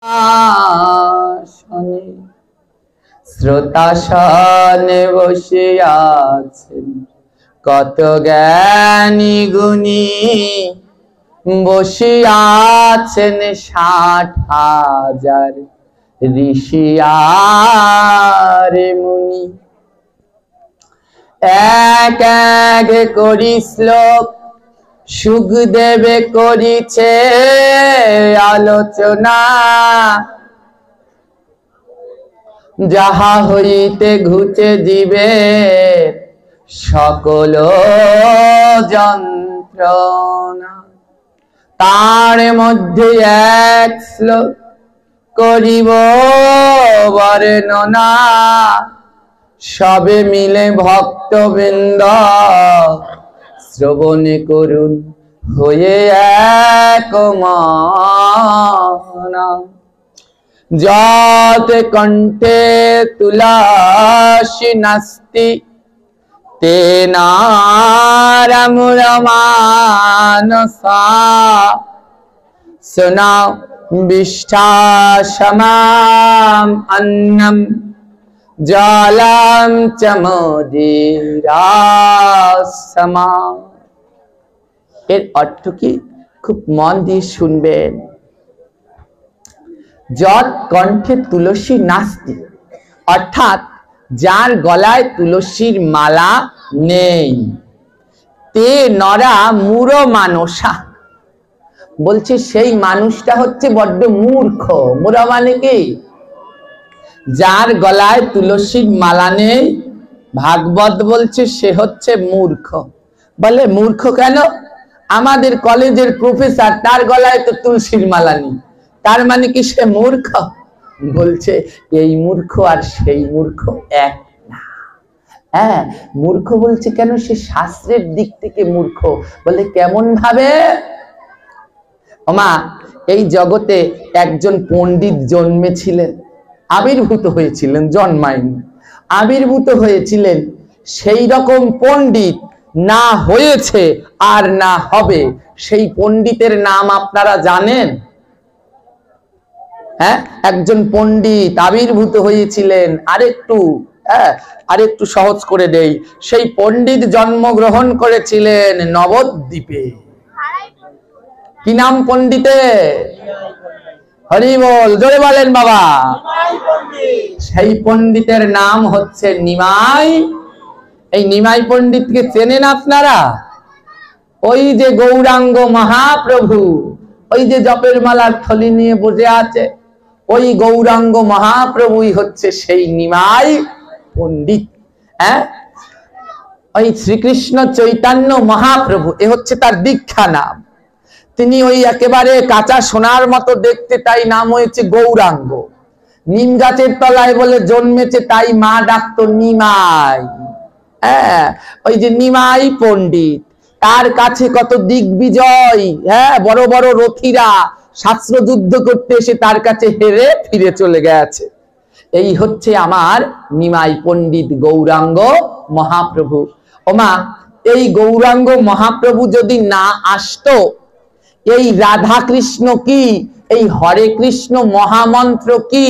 আসনে শ্রোতাসনে বসে আছেন কত জ্ঞানী গুণী, বসে আছেন 60,000 ঋষি আর মুনি। এক এক করি শ্লোক সুখদেবে করিছে আলোচনা, যাহা হইতে ঘুচে দিবে সকল যন্ত্রণা। তার মধ্যে এক শ্লোক করিব বর্ণনা, সবে মিলে ভক্তবৃন্দ শ্রবণে করুন হয়ে এক মনা। যত কণ্ঠে তুলসী নাস্তি তেনারমুরমানসা, শোনাও বিষ্ঠাসমাম অন্নম জলম চ মদিরাসমা। এর অর্থ কি খুব মন দিয়ে শুনবেন। যৎ কণ্ঠে তুলসী নাস্তি, অর্থাৎ যার গলায় তুলসীর মালা নেই, তে নরা মূঢ় মানসা, বলছে সেই মানুষটা হচ্ছে বড্ড মূর্খ। মূঢ় মানে কি? যার গলায় তুলসীর মালা নেই, ভাগবত বলছে সে হচ্ছে মূর্খ। বলে মূর্খ কেন? আমাদের কলেজের প্রফেসর, তার গলায় তো তুলসীর মালা নেই, তার মানে কি সে মূর্খ? বলছে এই মূর্খ আর সেই মূর্খ এক না। হ্যাঁ, মূর্খ বলছে কেন? সে শাস্ত্রের দিক থেকে মূর্খ। বলে কেমন ভাবে? ওমা, এই জগতে একজন পণ্ডিত জন্মেছিলেন, আবির্ভূত হয়েছিলেন, জন্মায়নি, আবির্ভূত হয়েছিলেন। সেই রকম পণ্ডিত না হয়েছে আর না হবে, সেই পণ্ডিতের নাম আপনারা জানেন? হ্যাঁ, একজন পণ্ডিত আবির্ভূত হয়েছিলেন। আরেকটু সহজ করে দেই, সেই পণ্ডিত জন্মগ্রহণ করেছিলেন নবদ্বীপে। কি নাম পণ্ডিতে? হরি বল, জোরে বলেন বাবা। সেই পণ্ডিতের নাম হচ্ছে নিমাই। এই নিমাই পণ্ডিতকে চেনেন আপনারা? ওই যে গৌরাঙ্গ মহাপ্রভু, ওই যে জপের মালার থলি নিয়ে বসে আছে, ওই গৌরাঙ্গ মহাপ্রভুই হচ্ছে সেই নিমাই পণ্ডিত। হ্যাঁ, ওই শ্রীকৃষ্ণ চৈতন্য মহাপ্রভু, এ হচ্ছে তার দীক্ষা নাম। তিনি ওই একেবারে কাঁচা সোনার মতো দেখতে, তাই নাম হয়েছে গৌরাঙ্গ। নিম গাছের তলায় বলে জন্মেছে, তাই মা ডাকতো নিমাই। হ্যাঁ, ওই যে নিমাই পণ্ডিত, তার কাছে কত দিগ্বিজয়, হ্যাঁ, বড় বড় রথীরা শাস্ত্র যুদ্ধ করতে এসে তার কাছে হেরে ফিরে চলে গেছে। এই হচ্ছে আমার নিমাই পণ্ডিত গৌরাঙ্গ মহাপ্রভু। ওমা, এই গৌরাঙ্গ মহাপ্রভু যদি না আসতো, এই রাধা কৃষ্ণ কি, এই হরে কৃষ্ণ মহামন্ত্র কি,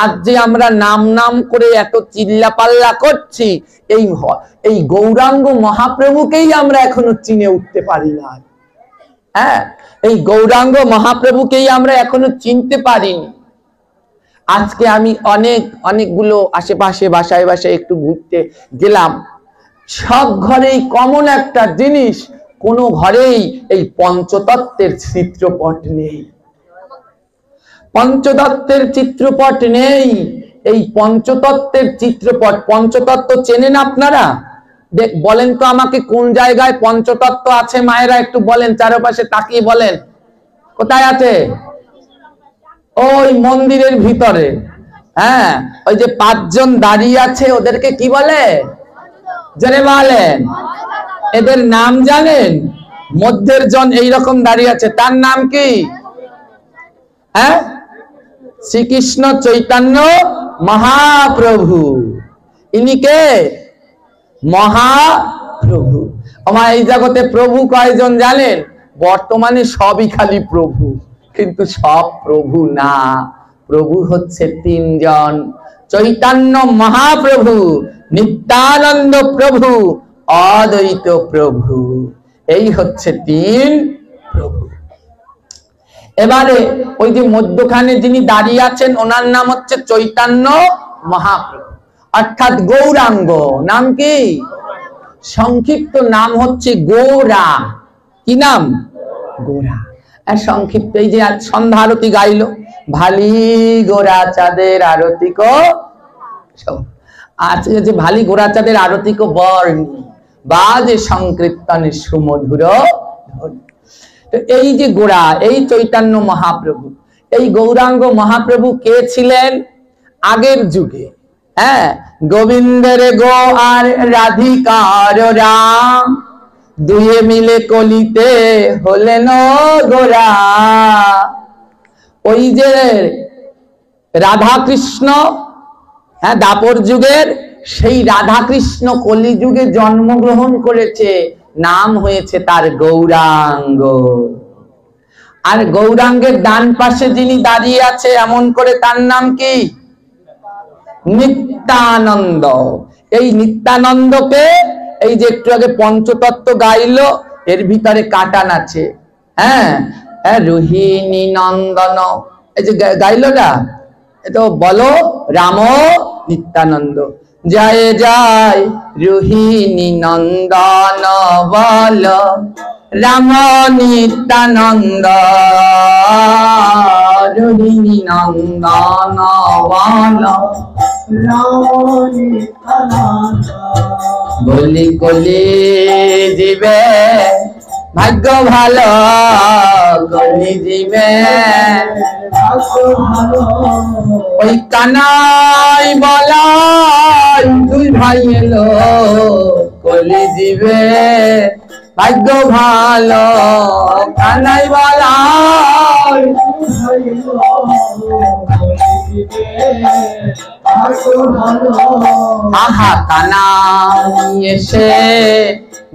আজ যে আমরা নাম নাম করে এত চিল্লাপাল্লা করছি, এই গৌরাঙ্গ মহাপ্রভুকেই আমরা এখনো চিনে উঠতে পারি না। হ্যাঁ, এই গৌরাঙ্গ মহাপ্রভুকেই আমরা এখনো চিনতে পারিনি। আজকে আমি অনেকগুলো আশেপাশে বাসায় বাসায় একটু ঘুরতে গেলাম, সব ঘরেই কমন একটা জিনিস, কোন ঘরেই এই পঞ্চতত্ত্বের চিত্রপট নেই। পঞ্চতত্ত্বের চিত্রপট নেই। এই পঞ্চতত্ত্বের চিত্রপট, পঞ্চতত্ত্ব চেনেন আপনারা? বলেন তো আমাকে, কোন জায়গায় পঞ্চতত্ত্ব আছে? মায়েরা একটু বলেন, চারপাশে তাকিয়ে বলেন, কোথায় আছে? ওই মন্দিরের ভিতরে। হ্যাঁ, ওই যে 5 জন দাঁড়িয়ে আছে, ওদেরকে কি বলে? জেনে বলেন। এদের নাম জানেন? মধ্যের জন এইরকম দাঁড়িয়ে আছে, তার নাম কি? হ্যাঁ, শ্রীকৃষ্ণ চৈতন্য মহাপ্রভু। ইনি কে? মহাপ্রভু। আমার এই জগতে প্রভু কয়জন জানেন? বর্তমানে সবই খালি প্রভু, কিন্তু সব প্রভু না। প্রভু হচ্ছে তিনজন, চৈতন্য মহাপ্রভু, নিত্যানন্দ প্রভু, অদ্বৈত প্রভু। এই হচ্ছে তিন প্রভু। এবারে ওই যে মধ্যখানে যিনি দাঁড়িয়ে আছেন ওনার নাম হচ্ছে চৈতন্য মহাপ্রভু, অর্থাৎ গৌরাঙ্গ। নাম কি? সংক্ষিপ্ত নাম হচ্ছে গৌরা। কি নাম? গোরা। আর সংক্ষিপ্ত এই যে আজ সন্ধ্যা আরতি গাইলো, ভালি গোরা চাঁদের আরতি কো, আজকে যে ভালি গোরা চাঁদের আরতি কো বর্ণি বাজে সংকীর্তনে সুমধুর ধ্বনি। তো এই যে গোরা, এই চৈতন্য মহাপ্রভু, এই গৌরাঙ্গ মহাপ্রভু কে ছিলেন? আগের যুগে, হ্যাঁ, গোবিন্দের গো আর রাধিকার রাম, দুয়ে মিলে কলিতে হলেন গোরা। ওই যে রাধা কৃষ্ণ, হ্যাঁ, দাপর যুগের সেই রাধা কৃষ্ণ কলিযুগে জন্মগ্রহণ করেছে, নাম হয়েছে তার গৌরাঙ্গ। আর গৌরাঙ্গের ডান পাশে যিনি দাঁড়িয়ে আছে এমন করে, তার নাম কি? নিত্যানন্দ। এই নিত্যানন্দকে এই যে একটু আগে পঞ্চতত্ত্ব গাইলো, এর ভিতরে কাটান আছে, হ্যাঁ, রোহিণী নন্দন, এই যে গাইলো না, তো বলো রাম নিত্যানন্দ, জয় জয় রোহিণী নন্দন বল রাম নিত্যানন্দ, রোহিণী নন্দন বল বলি কলি দিবে ভাগ্য ভালো, কলি দিবে ওই কানাই বলাই দুই ভাই এলো, কলি দিবে ভাগ্য ভালো, কানাই বলাই আহা কানাই এসে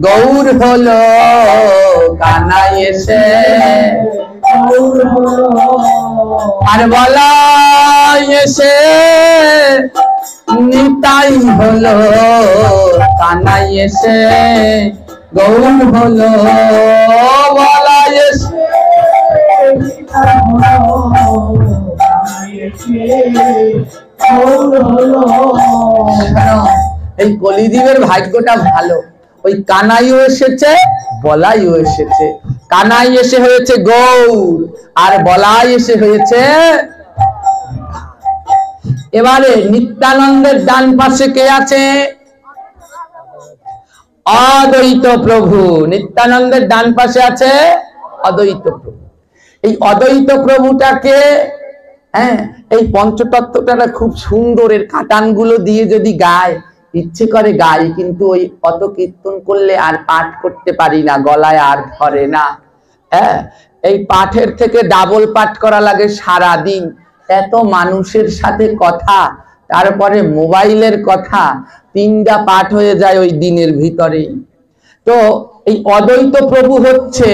গৌর হলো, কানাই এসে আর বলাই এসে নিতাই হলো, কানাই এসে গৌর হলো, বলাই এসে এই কলিযুগের ভাগ্যটা ভালো, ওই কানাইও এসেছে, বলাইও এসেছে। কানাই এসে হয়েছে গৌর, আর বলাই এসে হয়েছে। এবারে নিত্যানন্দের ডান পাশে কে আছে? অদ্বৈত প্রভু। নিত্যানন্দের ডান পাশে আছে অদ্বৈত প্রভু। এই অদ্বৈত প্রভুটাকে, হ্যাঁ, এই পঞ্চতত্ত্বটা খুব সুন্দর, এর কাটানগুলো দিয়ে যদি গায়, ইচ্ছে করে গাই, কিন্তু ওই অত কীর্তন করলে আর পাঠ করতে পারি না, গলায় আর ধরে না। হ্যাঁ, এই পাঠের থেকে ডাবল পাঠ করা লাগে সারা দিন। এত মানুষের সাথে কথা, তারপরে মোবাইলের কথা, তিনটা পাঠ হয়ে যায় ওই দিনের ভিতরেই। তো এই অদ্বৈত প্রভু হচ্ছে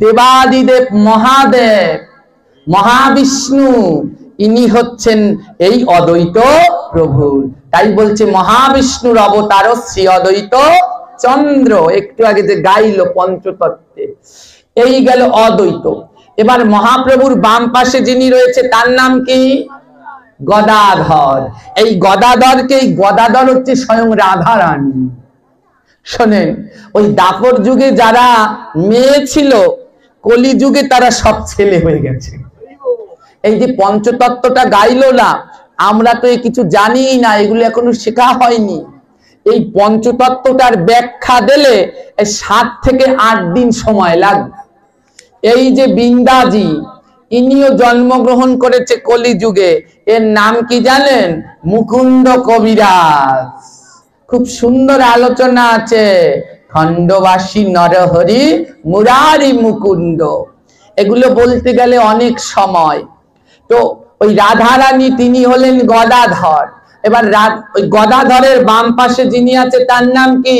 দেবাদিদেব মহাদেব, মহাবিষ্ণু, ইনি হচ্ছেন এই অদ্বৈত প্রভু। তাই বলছে মহাবিষ্ণুর অবতার শ্রী অদ্বৈত চন্দ্র। একটু আগে যে গাইলো পঞ্চতত্ত্বে, এই গেল অদ্বৈত। এবার মহাপ্রভুর বাম পাশে যিনি রয়েছে তার নাম কি? গদাধর। এই গদাধরকে, এই গদাধর হচ্ছে স্বয়ং রাধা রানী। শোনেন, ওই দাপর যুগে যারা মেয়ে ছিল, কলি যুগে তারা সব ছেলে হয়ে গেছে। এই যে পঞ্চতত্ত্বটা গাইলো না, আমরা তো এই কিছু জানি না, এগুলো এখনো শেখা হয়নি। এই পঞ্চতত্ত্বটার ব্যাখ্যা দিলে 7 থেকে 8 দিন সময় লাগবে। এই যে বৃন্দাজি, ইনিও জন্মগ্রহণ করেছে কলি যুগে। এর নাম কি জানেন? মুকুন্দ কবিরাজ। খুব সুন্দর আলোচনা আছে, খণ্ডবাসী নরহরি মুরারি মুকুন্দ। এগুলো বলতে গেলে অনেক সময়। তো ওই রাধারানী তিনি হলেন গদাধর। এবার ওই গদাধরের বাম পাশে যিনি আছে তার নাম কি?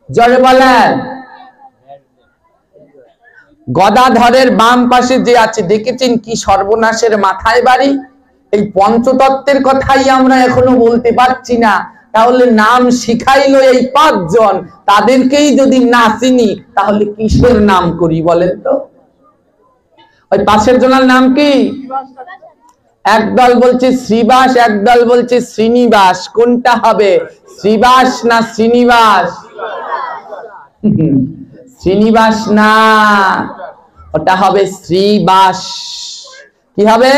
জোরে বলেন। গদাধরের বাম পাশে যে আছে, দেখেছেন কি সর্বনাশের মাথায় বাড়ি? এই পঞ্চতত্ত্বের কথাই আমরা এখনো বলতে পারছি না, তাহলে নাম শিখাইলো এই 5 জন, তাদেরকেই যদি না চিনি তাহলে কিসের নাম করি বলেন তো? ওই পাশের জনের নাম কি? একদল বলছে শ্রীবাস, একদল বলছে শ্রীনিবাস। কোনটা হবে, শ্রীবাস না শ্রীনিবাস? শ্রীনিবাস না, ওটা হবে শ্রীবাস। কি হবে?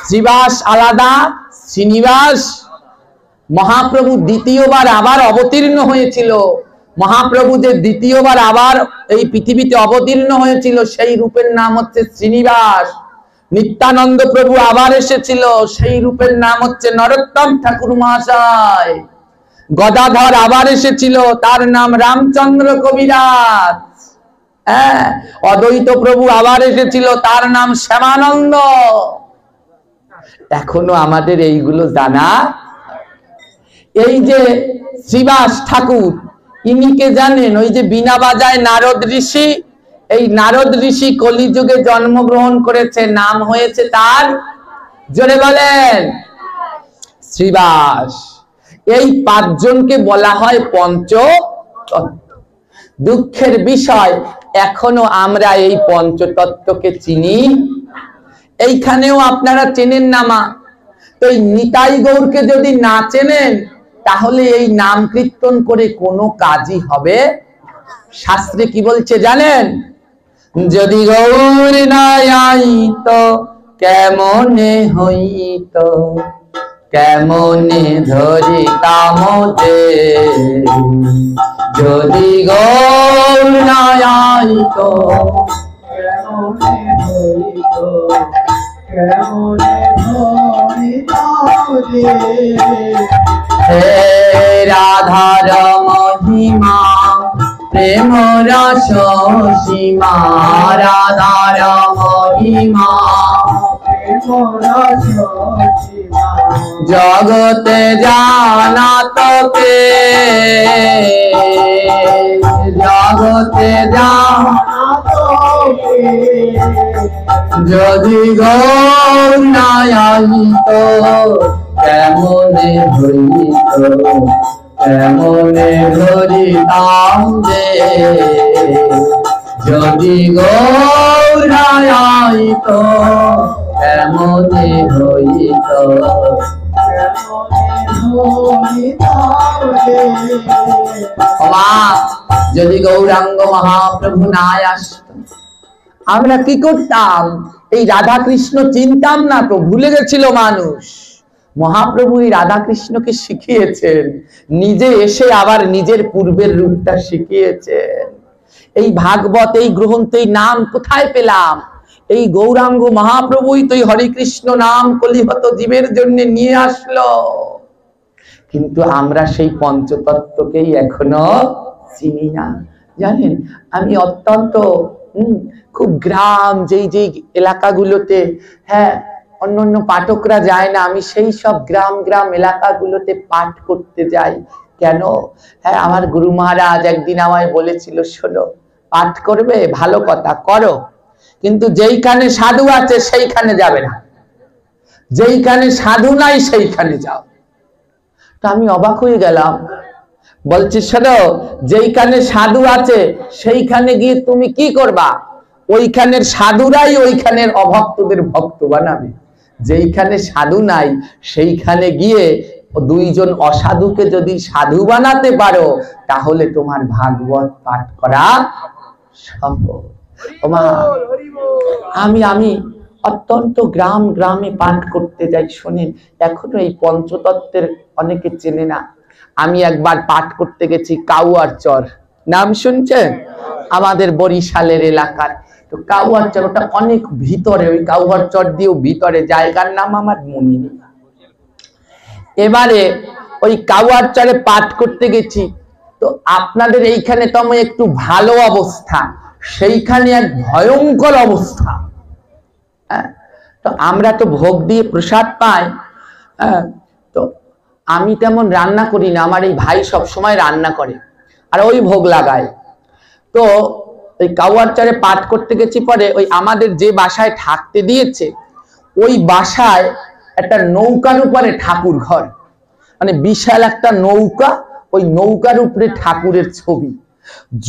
শ্রীবাস আলাদা, শ্রীনিবাস। মহাপ্রভু দ্বিতীয়বার আবার অবতীর্ণ হয়েছিল। মহাপ্রভু যে দ্বিতীয়বার আবার এই পৃথিবীতে অবতীর্ণ হয়েছিল সেই রূপের নাম হচ্ছে শ্রীনিবাস। নিত্যানন্দ প্রভু আবার এসেছিল, সেই রূপের নাম হচ্ছে নরোত্তম ঠাকুর মহাশয়। গদাধর আবার এসেছিল, তার নাম রামচন্দ্র কবিরাজ। হ্যাঁ, অদ্বৈত প্রভু আবার এসেছিল, তার নাম শ্যামানন্দ। এখনো আমাদের এইগুলো জানা। এই যে শ্রীবাস ঠাকুর, ইনিকে জানেন? ওই যে বীণা বাজায় নারদ ঋষি, এই নারদ ঋষি কলিযুগে জন্মগ্রহণ করেছে, নাম হয়েছে তার, জোরে বলেন, শ্রীবাস। এই 5 জনকে বলা হয় পঞ্চতত্ত্ব। দুঃখের বিষয় এখনো আমরা এই পঞ্চতত্ত্বকে চিনি। এইখানেও আপনারা চেনেন না মা। তো এই নিতাই গৌরকে যদি না চেনেন তাহলে এই নাম কীর্তন করে কোনো কাজই হবে। শাস্ত্রে কি বলছে জানেন? যদি গৌর না আইতো কেমনে হইতো, কেমনে ধরিতাম যে। যদি গৌর না আইতো কেমনে হইতো, কেমনে ধরিতাম যে। হে রাধার মহিমা প্রেম রস সীমা, রাধার মহিমা প্রেম রস সীমা। জগতে জানা তোকে, জগতে জানা তোকে। যদি গৌর না আইতো কেমনে হইতো, কেমনে ধরিতাম যে। যদি গৌর না আইতো কেমনে হইতো, যদি গৌরাঙ্গ মহাপ্রভু না আসতো আমরা কি করতাম? এই রাধা কৃষ্ণ চিনতাম না তো, ভুলে গেছিল মানুষ। মহাপ্রভু এই রাধা কৃষ্ণকে শিখিয়েছেন, নিজে এসে আবার নিজের পূর্বের রূপটা শিখিয়েছেন। এই ভাগবত, এই গ্রন্থ, এই নাম কোথায় পেলাম? এই গৌরাঙ্গ মহাপ্রভুই তো এই হরে কৃষ্ণ নাম কলিহত জীবের জন্য নিয়ে আসলো। কিন্তু আমরা সেই পঞ্চতত্ত্বকেই এখনো চিনি না। জানেন, আমি অত্যন্ত খুব গ্রাম, যেই যেই এলাকাগুলোতে হ্যাঁ অন্যান্য পাঠকরা যায় না, আমি সেই সব গ্রাম গ্রাম এলাকাগুলোতে পাঠ করতে যাই। কেন? হ্যাঁ, আমার গুরু মহারাজ একদিন আমায় বলেছিল, শোনো, পাঠ করবে ভালো কথা, করো, কিন্তু যেইখানে সাধু আছে সেইখানে যাবে না, যেইখানে সাধু নাই সেইখানে যাও। তো আমি অবাক হয়ে গেলাম। বলছি, শোনো, যেইখানে সাধু আছে সেইখানে গিয়ে তুমি কি করবা? ওইখানের সাধুরাই ওইখানের অভক্তদের ভক্ত বানাবে। যেইখানে সাধু নাই সেইখানে গিয়ে 2 জন অসাধুকে যদি সাধু বানাতে পারো তাহলে তোমার ভাগবত পাঠ করা সম্ভব। আমি অত্যন্ত গ্রাম গ্রামে পাঠ করতে যাই। শোনেন, এখনো এই পঞ্চতত্ত্বের অনেকে চেনে না। আমি একবার পাঠ করতে গেছি কাউয়ার চর, নাম শুনছেন? আমাদের বরিশালের এলাকার। তো কাউয়ার চর ওটা অনেক ভিতরে, ওই কাউয়ার চর দিয়েও ভিতরে, জায়গার নাম আমার মনে নেই। এবারে ওই কাউয়ার চরে পাঠ করতে গেছি। তো আপনাদের এইখানে তো আমি একটু ভালো অবস্থা, সেইখানে এক ভয়ঙ্কর অবস্থা। তো আমরা তো ভোগ দিয়ে প্রসাদ পাই। তো আমি তেমন রান্না করি না, আমার এই ভাই সব সময় রান্না করে আর ওই ভোগ লাগায়। তো ওই কাউয়ার চরে পাঠ করতে গেছি। পরে ওই আমাদের যে বাসায় থাকতে দিয়েছে ওই বাসায় একটা নৌকার উপরে ঠাকুর ঘর, মানে বিশাল একটা নৌকা, ওই নৌকার উপরে ঠাকুরের ছবি।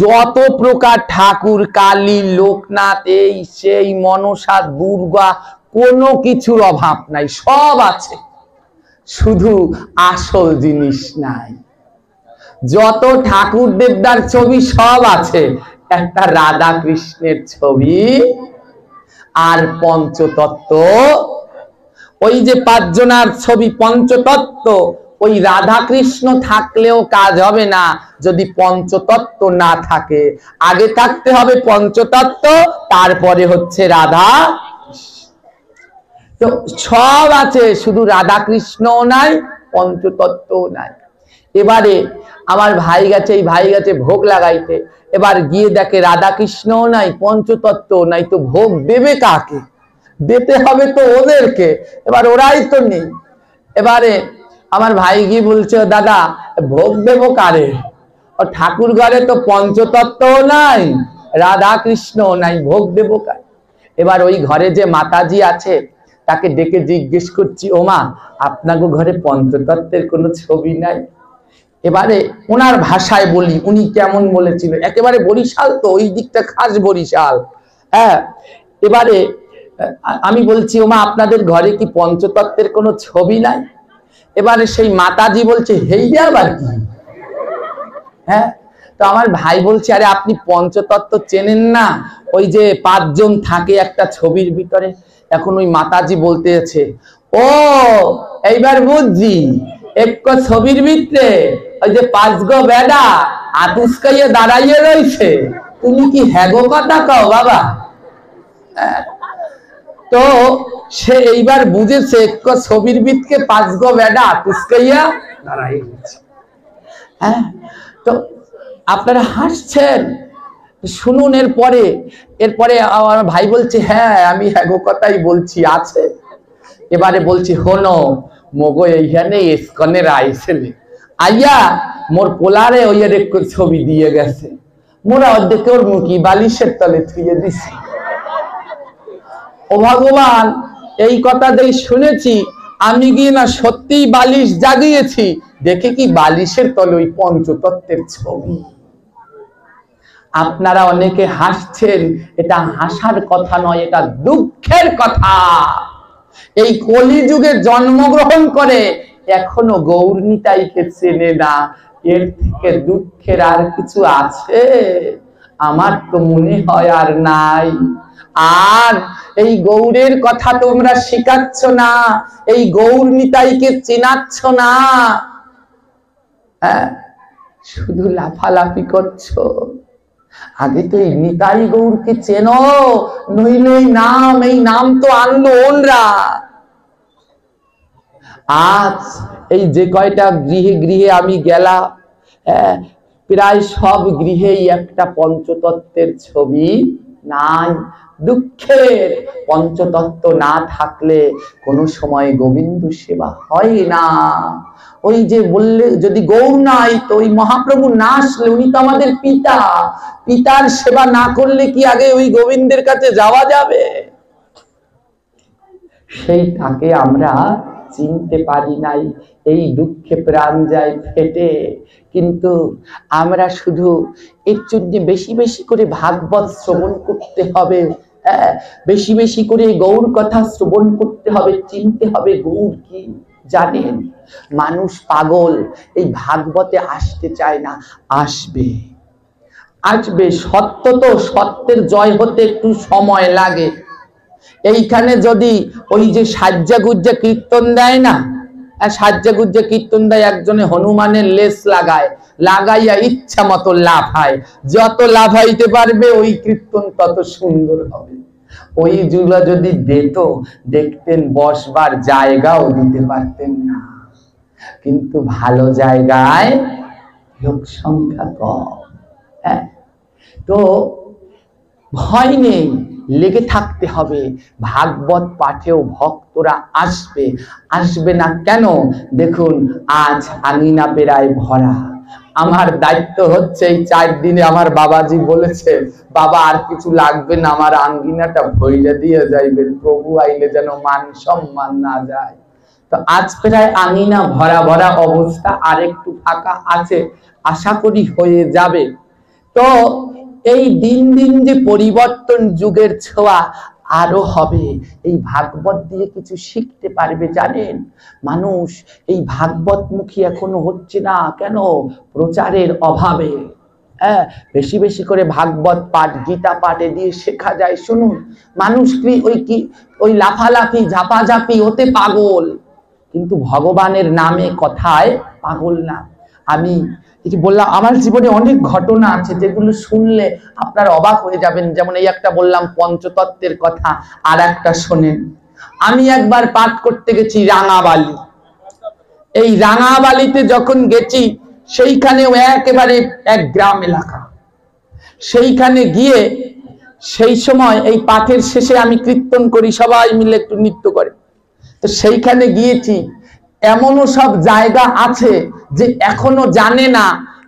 যত প্রকার ঠাকুর, কালী, লোকনাথ, এই সেই, মনসা, দুর্গা, কোনো কিছুর অভাব নাই, সব আছে, শুধু আসল জিনিস নাই। যত ঠাকুর দেবদার ছবি সব আছে, একটা রাধা কৃষ্ণের ছবি আর পঞ্চতত্ত্ব। ওই যে পাঁচজনার ছবি পঞ্চতত্ত্ব, ওই রাধা কৃষ্ণ থাকলেও কাজ হবে না যদি পঞ্চতত্ত্ব না থাকে। আগে থাকতে হবে পঞ্চতত্ত্ব, তারপরে হচ্ছে রাধা। তো সব আছে, শুধু রাধা কৃষ্ণও নাই, পঞ্চতত্ত্বও নাই। এবারে আমার ভাই গেছে, এই ভাই গেছে ভোগ লাগাইতে, এবার গিয়ে দেখে রাধা কৃষ্ণও নাই, পঞ্চতত্ত্বও নাই, তো ভোগ দেবে কাকে? দিতে হবে তো ওদেরকে, এবার ওরাই তো নেই। এবারে আমার ভাই গিয়ে বলছে, দাদা ভোগ দেবো কারে? ও ঠাকুর ঘরে তো পঞ্চতত্ত্বও নাই, রাধা কৃষ্ণও নাই, ভোগ দেবো কারে? এবার ওই ঘরে যে মাতাজি আছে তাকে ডেকে জিজ্ঞেস করছি, ও মা, আপনাকে ঘরে পঞ্চতত্ত্বের কোনো ছবি নাই? এবারে ওনার ভাষায় বলি, উনি কেমন বলেছিল, একেবারে বরিশাল তো, ওই দিকটা খাস বরিশাল। হ্যাঁ, এবারে আমি বলছি, ওমা আপনাদের ঘরে কি পঞ্চতত্ত্বের কোনো ছবি নাই? এবারে সেই মাতাজি বলছে, হেই আবার কি? হ্যাঁ, তো আমার ভাই বলছে, আরে আপনি পঞ্চতত্ত্ব চেনেন না? ওই যে পাঁচজন থাকে একটা ছবির ভিতরে। এখন ওই মাতাজি বলতেছে, ও এইবার বুঝছি, এক ছবির ভিতরে ওই যে পাঁচ গো বেডা আতুসকাইয়ে দাঁড়াইয়ে রয়েছে, তুমি কি হ্যাগো কথা কও বাবা? তো সে এইবার বুঝেছে, এক ছবির ভিতরে পাঁচ গো বেডা আতুসকাইয়া দাঁড়াইয়ে রয়েছে। হ্যাঁ, তো আপনারা হাসছেন, শুনুন। এরপরে আমার ভাই বলছে, হ্যাঁ আমি হ্যাগো কথাই বলছি, আছে। এবারে বলছি, হনো মগো এইখানে ইস্কনের আইসেলে আইয়া মোর পোলারে ওই ছবি দিয়ে গেছে, মোরা অর্ধেক ওর মুখি বালিশের তলে থুয়ে দিছি। ও ভগবান, এই কথা যেই শুনেছি আমি গিয়ে না সত্যিই বালিশ জাগিয়েছি, দেখে কি বালিশের তলে ওই পঞ্চতত্ত্বের ছবি। আপনারা অনেকে হাসছেন, এটা হাসার কথা নয়, এটা দুঃখের কথা। এই কলিযুগে জন্মগ্রহণ করে এখনো গৌরনিতাইকে চেনে না, এর থেকে দুঃখের আর কিছু আছে? আমার তো মনে হয় আর নাই। আর এই গৌরের কথা তোমরা শিখাচ্ছ না, এই গৌরনিতাইকে চেনাচ্ছ না, হ্যাঁ, শুধু লাফালাফি করছো। আগে তো এই নিতাই গৌরকে চেনো, নইলে এই নাম তো আনলো ওনরা। আজ এই যে কয়টা গৃহে আমি গেলাম, প্রায় সব গৃহেই একটা পঞ্চতত্ত্বের ছবি নাই। দুঃখের, পঞ্চতত্ত্ব না থাকলে কোনো সময় গোবিন্দ সেবা হয় না। ওই যে বললে, যদি গৌর নাই তো ওই মহাপ্রভু না আসলে, উনি তো আমাদের পিতা, পিতার সেবা না করলে কি আগে ওই গোবিন্দের কাছে যাওয়া যাবে? সেই তাকে আমরা চিনতে পারি নাই, এই দুঃখে প্রাণ যায় ফেটে। কিন্তু আমরা শুধু এর জন্য বেশি বেশি করে ভাগবত শ্রবণ করতে হবে, বেশি বেশি করে গৌর কথা শ্রবণ করতে হবে, চিনতে হবে গৌর কি। জানেন, মানুষ পাগল, এই ভাগবতে আসতে চায় না। আসবে, সত্য তো, সত্যের জয় হতে একটু সময় লাগে। এইখানে যদি ওই যে সাজ্জা গুজ্জা কীর্তন দেয় না, সাজ্জা গুজ্জা কীর্তন দেয়, একজনে হনুমানের লেস লাগাইয়া ইচ্ছা মতো লাফায়, যত লাফাইতে পারবে ওই কীর্তন তত সুন্দর হবে। ওই জুলা যদি দিত, দেখতেন বসবার জায়গাও দিতে পারতেন না। কিন্তু ভালো জায়গায় লোক সংখ্যা কম। তো ভয় নেই, লেগে থাকতে হবে। ভাগবত পাঠেও ভক্তরা আসবে না কেন? দেখুন, আজ আঙিনা পেরায় ভরা। আমার দায়িত্ব হচ্ছে এই 4 দিনে, আমার বাবাজি বলেছে, বাবা আর কিছু লাগবে না, আমার আঙ্গিনাটা ভইরা দিয়ে যাইবেন, প্রভু আইলে যেন মান সম্মান না যায়। তো আজ প্রায় আঙিনা ভরা ভরা অবস্থা, আর একটু ফাঁকা আছে, আশা করি হয়ে যাবে। তো এই দিন দিন যে পরিবর্তন, যুগের ছোঁয়া আরো হবে। এই ভাগবত দিয়ে কিছু শিখতে পারবে জানেন? মানুষ এই ভাগবত মুখী এখনো হচ্ছে না কেন? প্রচারের অভাবে। হ্যাঁ, বেশি বেশি করে ভাগবত পাঠ, গীতা পাঠে দিয়ে শেখা যায়। শুনুন, মানুষ কি ওই লাফালাফি ঝাপাঝাপি ওতে পাগল, কিন্তু ভগবানের নামে কথায় পাগল না। আমি বললাম, আমার জীবনে অনেক ঘটনা আছে যেগুলো শুনলে আপনার অবাক হয়ে যাবেন। যেমন এই একটা বললাম পঞ্চতত্ত্বের কথা, আর একটা শোনেন। আমি একবার পাঠ করতে গেছি রাঙাবালি। এই রাঙাবালিতে যখন গেছি, সেইখানেও একেবারে এক গ্রাম এলাকা। সেইখানে গিয়ে সেই সময় এই পাঠের শেষে আমি কীর্তন করি, সবাই মিলে একটু নৃত্য করে। তো সেইখানে গিয়েছি, এমনও সব জায়গা আছে যে এখনো জানে না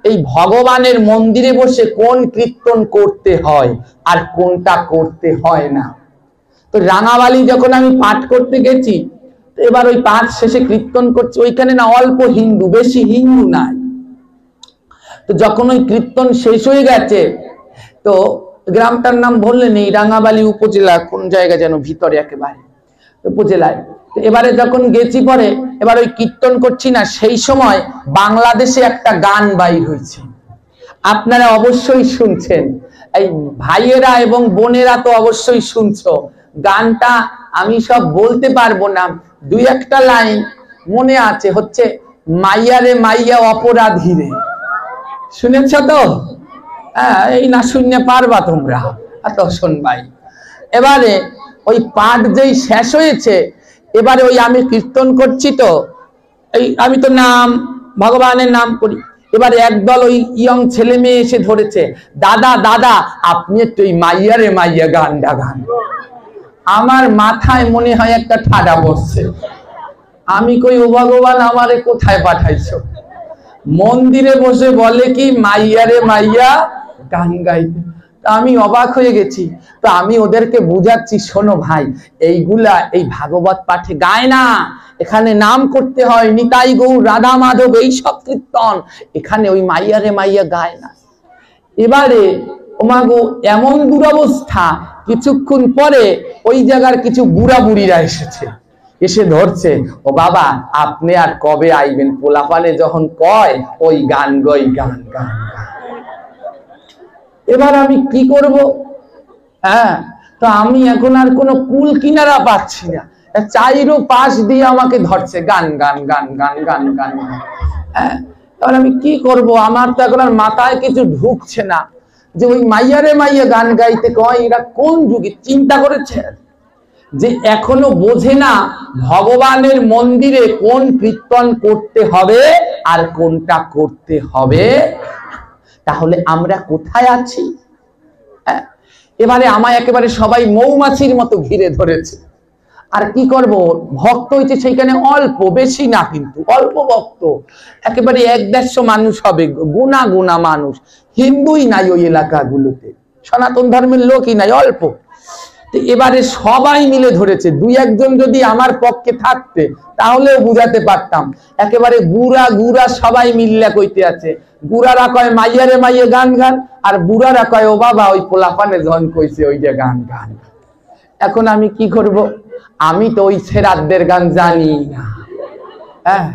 এই ভগবানের মন্দিরে বসে কোন কীর্তন করতে হয় আর কোনটা করতে হয় না। তো রাঙাবালি যখন আমি পাঠ করতে গেছি, এবার ওই পাঠ শেষে কীর্তন করছি, ওইখানে না অল্প হিন্দু, বেশি হিন্দু নাই। তো যখন ওই কীর্তন শেষ হয়ে গেছে, তো গ্রামটার নাম বললেন, এই রাঙাবালি উপজেলা, কোন জায়গা যেন ভিতরে একেবারে উপজেলায়। এবারে যখন গেছি পরে, এবার ওই কীর্তন করছি না, সেই সময় বাংলাদেশে একটা গান বাইর হয়েছে, আপনারা অবশ্যই শুনছেন। এই ভাইয়েরা এবং বোনেরা তো অবশ্যই শুনছো। গানটা আমি সব বলতে পারবো না, দুই একটা লাইন মনে আছে, হচ্ছে মাইয়া রে মাইয়া অপরাধী রে। শুনেছ তো? হ্যাঁ, এই না শুনতে পারবা তোমরা, এত শুনবাই। এবারে ওই পাঠ যেই শেষ হয়েছে, এবারে ওই আমি কীর্তন করছি, তো এই আমি তো নাম ভগবানের নাম করি। এবারে একদল ওই ইয়ং ছেলে মেয়ে এসে ধরেছে, দাদা দাদা আপনি একটু ওই মাইয়া রে মাইয়া গানটা গান। আমার মাথায় মনে হয় একটা ঠাডা বসছে। আমি কই, ও ভগবান, আমারে কোথায় পাঠাইছো? মন্দিরে বসে বলে কি মাইয়া রে মাইয়া গান গাইতে। আমি অবাক হয়ে গেছি। তো আমি ওদেরকে বুঝাচ্ছি, শোনো ভাই, এইগুলা এই ভাগবত পাঠে গায় না, এখানে নাম করতে হয়, নিতাই গৌর রাধা মাধব এই সব কীর্তন, এখানে ওই মাইয়া রে মাইয়া গায় না। এবারে ওমাগো এমন দুরবস্থা, কিছুক্ষণ পরে ওই জায়গার কিছু বুড়া বুড়িরা এসেছে, এসে ধরছে, ও বাবা আপনি আর কবে আইবেন? পোলাপানে যখন কয় ওই গান গই গান গান। এবার আমি কি করব? হ্যাঁ, তো আমি এখন আর কোনো কুল কিনারা পাচ্ছি না, চাইরো পাশ দিয়ে আমাকে ধরছে গান গান গান গান গান গান। হ্যাঁ, এবার আমি কি করব? আমার তো এখন আর মাথায় কিছু ঢুকছে না যে ওই মাইয়ারে মাইয়া গান গাইতে কয়, এরা কোন যুগে চিন্তা করেছে যে এখনো বোঝে না ভগবানের মন্দিরে কোন কীর্তন করতে হবে আর কোনটা করতে হবে। তাহলে আমরা কোথায় আছি? এবারে আমায় একেবারে সবাই মৌমাছির মতো ঘিরে ধরেছে। আর কি করব? ভক্ত হয়েছে সেইখানে অল্প, বেশি না, কিন্তু অল্প ভক্ত, একেবারে 1-150 মানুষ হবে, গুনা গুনা মানুষ। হিন্দুই নাই ওই এলাকাগুলোতে, সনাতন ধর্মের লোকই নাই, অল্প। এবারে সবাই মিলে ধরেছে। 2-1 যদি আমার পক্ষে থাকতে তাহলেও বুঝাতে পারতাম। একেবারে গুড়া গুড়া সবাই মিল্লা কইতে আছে। গুড়ারা কয় মাইয়ারে মাইয়া গান গান, আর বুড়ারা কয় ও বাবা ওই পোলাপানে জন কইছে ওই যে গান গান। এখন আমি কি করব? আমি তো ওই সেরাতদের গান জানি না, হ্যাঁ,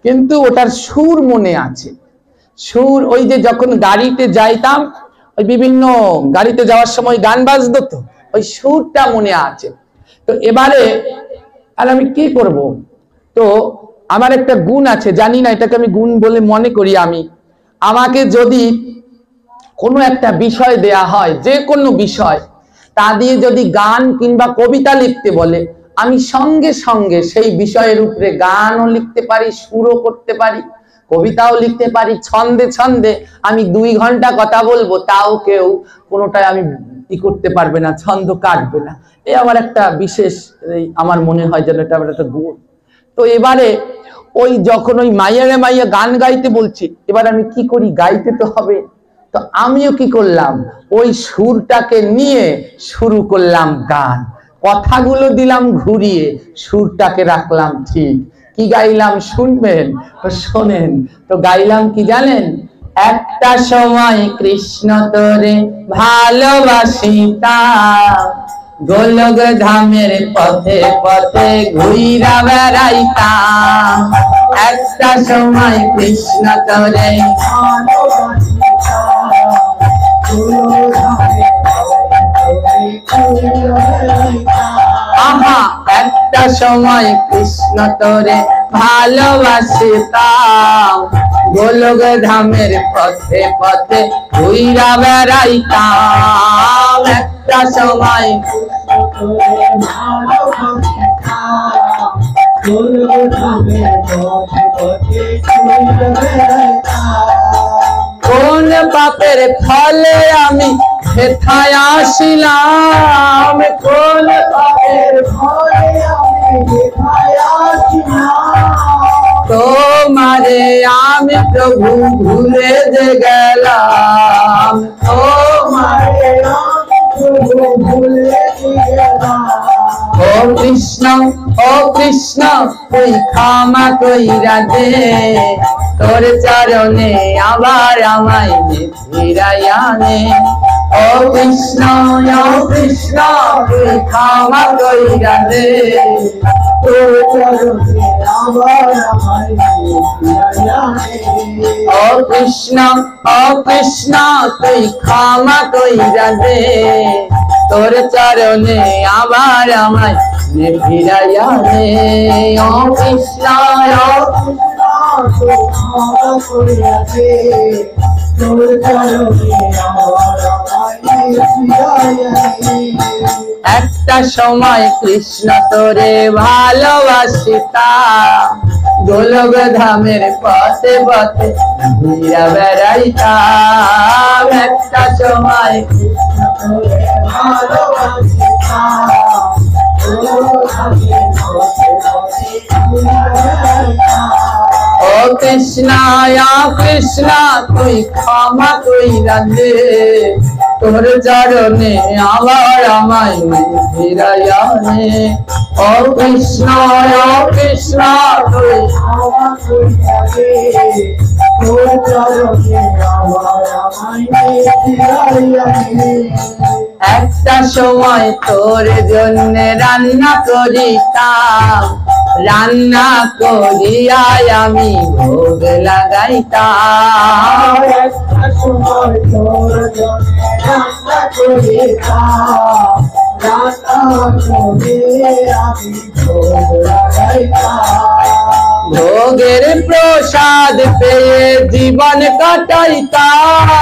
কিন্তু ওটার সুর মনে আছে। সুর ওই যে যখন গাড়িতে যাইতাম, ওই বিভিন্ন গাড়িতে যাওয়ার সময় গান বাজতো, তো ওই সুরটা মনে আছে। তো এবারে আর আমি কি করব? তো আমার একটা গুণ আছে, জানি না এটাকে আমি গুণ বলে মনে করি। আমাকে যদি কোনো একটা বিষয় দেয়া হয়, যে কোনো বিষয়, তা দিয়ে যদি গান কিংবা কবিতা লিখতে বলে, আমি সঙ্গে সঙ্গে সেই বিষয়ের উপরে গানও লিখতে পারি, সুরও করতে পারি, কবিতাও লিখতে পারি, ছন্দে ছন্দে। আমি 2 ঘন্টা কথা বলবো, তাও কেউ কোনোটাই আমি করতে পারবে না, ছন্দ কাটবে না। এই আমার একটা বিশেষ, আমার মনে হয় যেন এটা আমার একটা গুণ। তো এবারে ওই যখন ওই মাইয়ারে মাইয়া গান গাইতে বলছি, এবার আমি কি করি? গাইতে তো হবে। তো আমিও কি করলাম? ওই সুরটাকে নিয়ে শুরু করলাম গান, কথাগুলো দিলাম ঘুরিয়ে, সুরটাকে রাখলাম ঠিক, কি গাইলাম শুনবেন তো শোনেন। তো গাইলাম কি জানেন? একটা সময় কৃষ্ণ তোরে ভালোবাসিতাম, গোলক ধামের পথে পথে ঘুইরা বেড়াইতাম। একটা সময় কৃষ্ণ তোরে আহা, একটা সময় কৃষ্ণ তোরে ভালোবাসিতাম, গোলক ধামের পথে পথে ঘুইরা বেড়াইতাম। একটা সময় কোন পাপের ফলে আমি হেথায় আসিলাম, কোন পাপের ফলে আমি হেথায় আসিলাম, তোমারে আমি প্রভু ভুলে যে গেলাম, তোমারে আমি প্রভু ভুলে যে গেলাম। ও কৃষ্ণ, ও কৃষ্ণ তুই ক্ষমা কইরা দে, তোর চরণে আবার আমায় ফিরাইয়া নে। ও কৃষ্ণ, ও কৃষ্ণ তুই ক্ষমা কইরা দে, তোর চরণে আবার আমায় ফিরাইয়া নে। ও কৃষ্ণ, ও কৃষ্ণ তুই ক্ষমা কইরা দে, তোর চরণে আবার আমায় ফিরাইয়া নে। ও কৃষ্ণ, ও কৃষ্ণ তুই ক্ষমা কইরা দে, তোর চরণে আবার আমায় ফিরাইয়া নে। একটা সময় কৃষ্ণ তোরে ভালোবাসিতাম, গোলক ধামের পথে পথে ঘুইরা বেড়াইতাম। একটা সময় কৃষ্ণ তোরে ভালোবাসিতাম, গোলক ধামের পথে পথে ঘুইরা বেড়াইতাম। ও কৃষ্ণ, ও কৃষ্ণ তুই ক্ষমা কইরা দে, তোর চরণে আবার আমায় ফিরাইয়া নে। ও কৃষ্ণ, ও কৃষ্ণ তুই ক্ষমা কইরা দে, তোর চরণে আবার আমায় ফিরাইয়া নে। একটা সময় তোর জন্য রান্না করিতাম, রান্না করিয়াই আমি ভোগ লাগাইতাম। একটা সময় তোর জন্য রান্না করিতাম, রান্না করে আমি ভোগ লাগাইতাম। ভোগের প্রসাদ পেয়ে জীবন কাটাইতাম,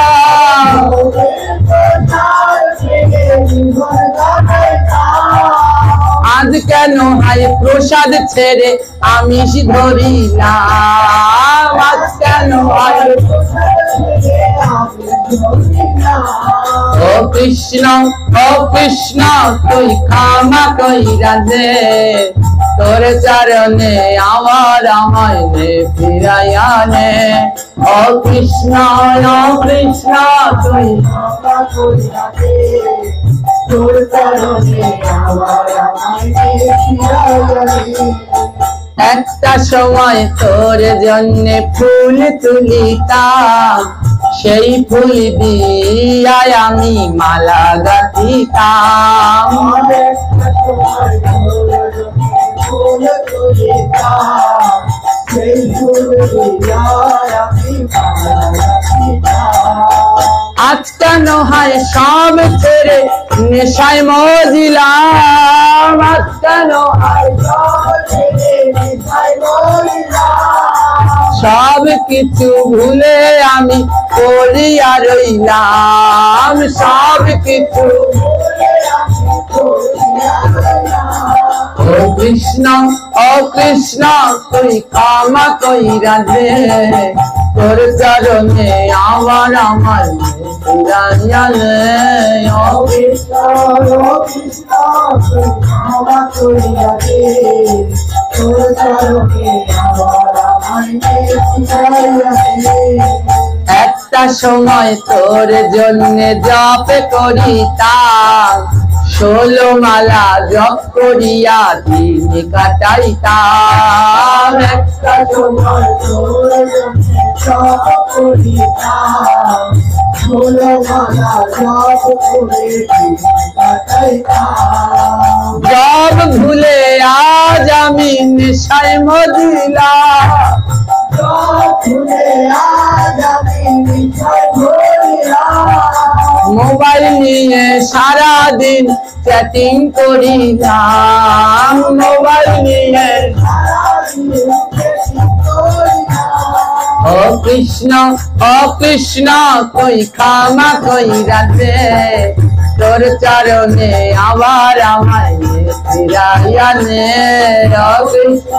আজ কেন হাই প্রসাদ ছেড়ে আমিষ ধরিলাম, আজ কেন হাই ও কৃষ্ণ, ও কৃষ্ণ তুই ক্ষমা কইরা দে, তোর চরণে আমার আমায় ফিরাইয়া নে। ও কৃষ্ণ, ও কৃষ্ণ তুই ক্ষমা কইরা দে, তোর চরণে আমার আমায় ফিরাইয়া নে। একটা সময় তোর জন্য ফুল তুলিতাম, সেই ফুল দিয়া আমি মালা গাঁথিতাম। একটা সময় তোর জন্য ফুল তুলিতাম, সেই ফুল দিয়া আমি মালা গাঁথিতাম। আজ কেন হয় সব ছেড়ে নেশায় মজিলাম, আজ কেন হয় সব ছেড়ে নেশায় মজিলাম। সব কিছু ভুলে আমি পড়িয়া রইলাম, সব কিছু ভুলে আমি পড়িয়া রইলাম। ও কৃষ্ণ, ও কৃষ্ণ তুই ক্ষমা কইরা দে, তোর চরণে আবার আমায় ফিরাইয়া নে। ও কৃষ্ণ, ও কৃষ্ণ তুই ক্ষমা কইরা দে, তোর চরণে আবার আমায় ফিরাইয়া নে। একটা সময় তোর জন্য জপ করিতাম, 16 মালা জপ করিয়া দিন কাটাইতাম। जब भूले आज আমি নেশায় মদিলা মোবাইল নিয়ে সারা দিন চ্যাটিং করিলাম মোবাইল নিয়ে ও কৃষ্ণ তুই ক্ষমা কইরা দে তোর চরণে আবার আমায় ফিরাইয়া নে ও কৃষ্ণ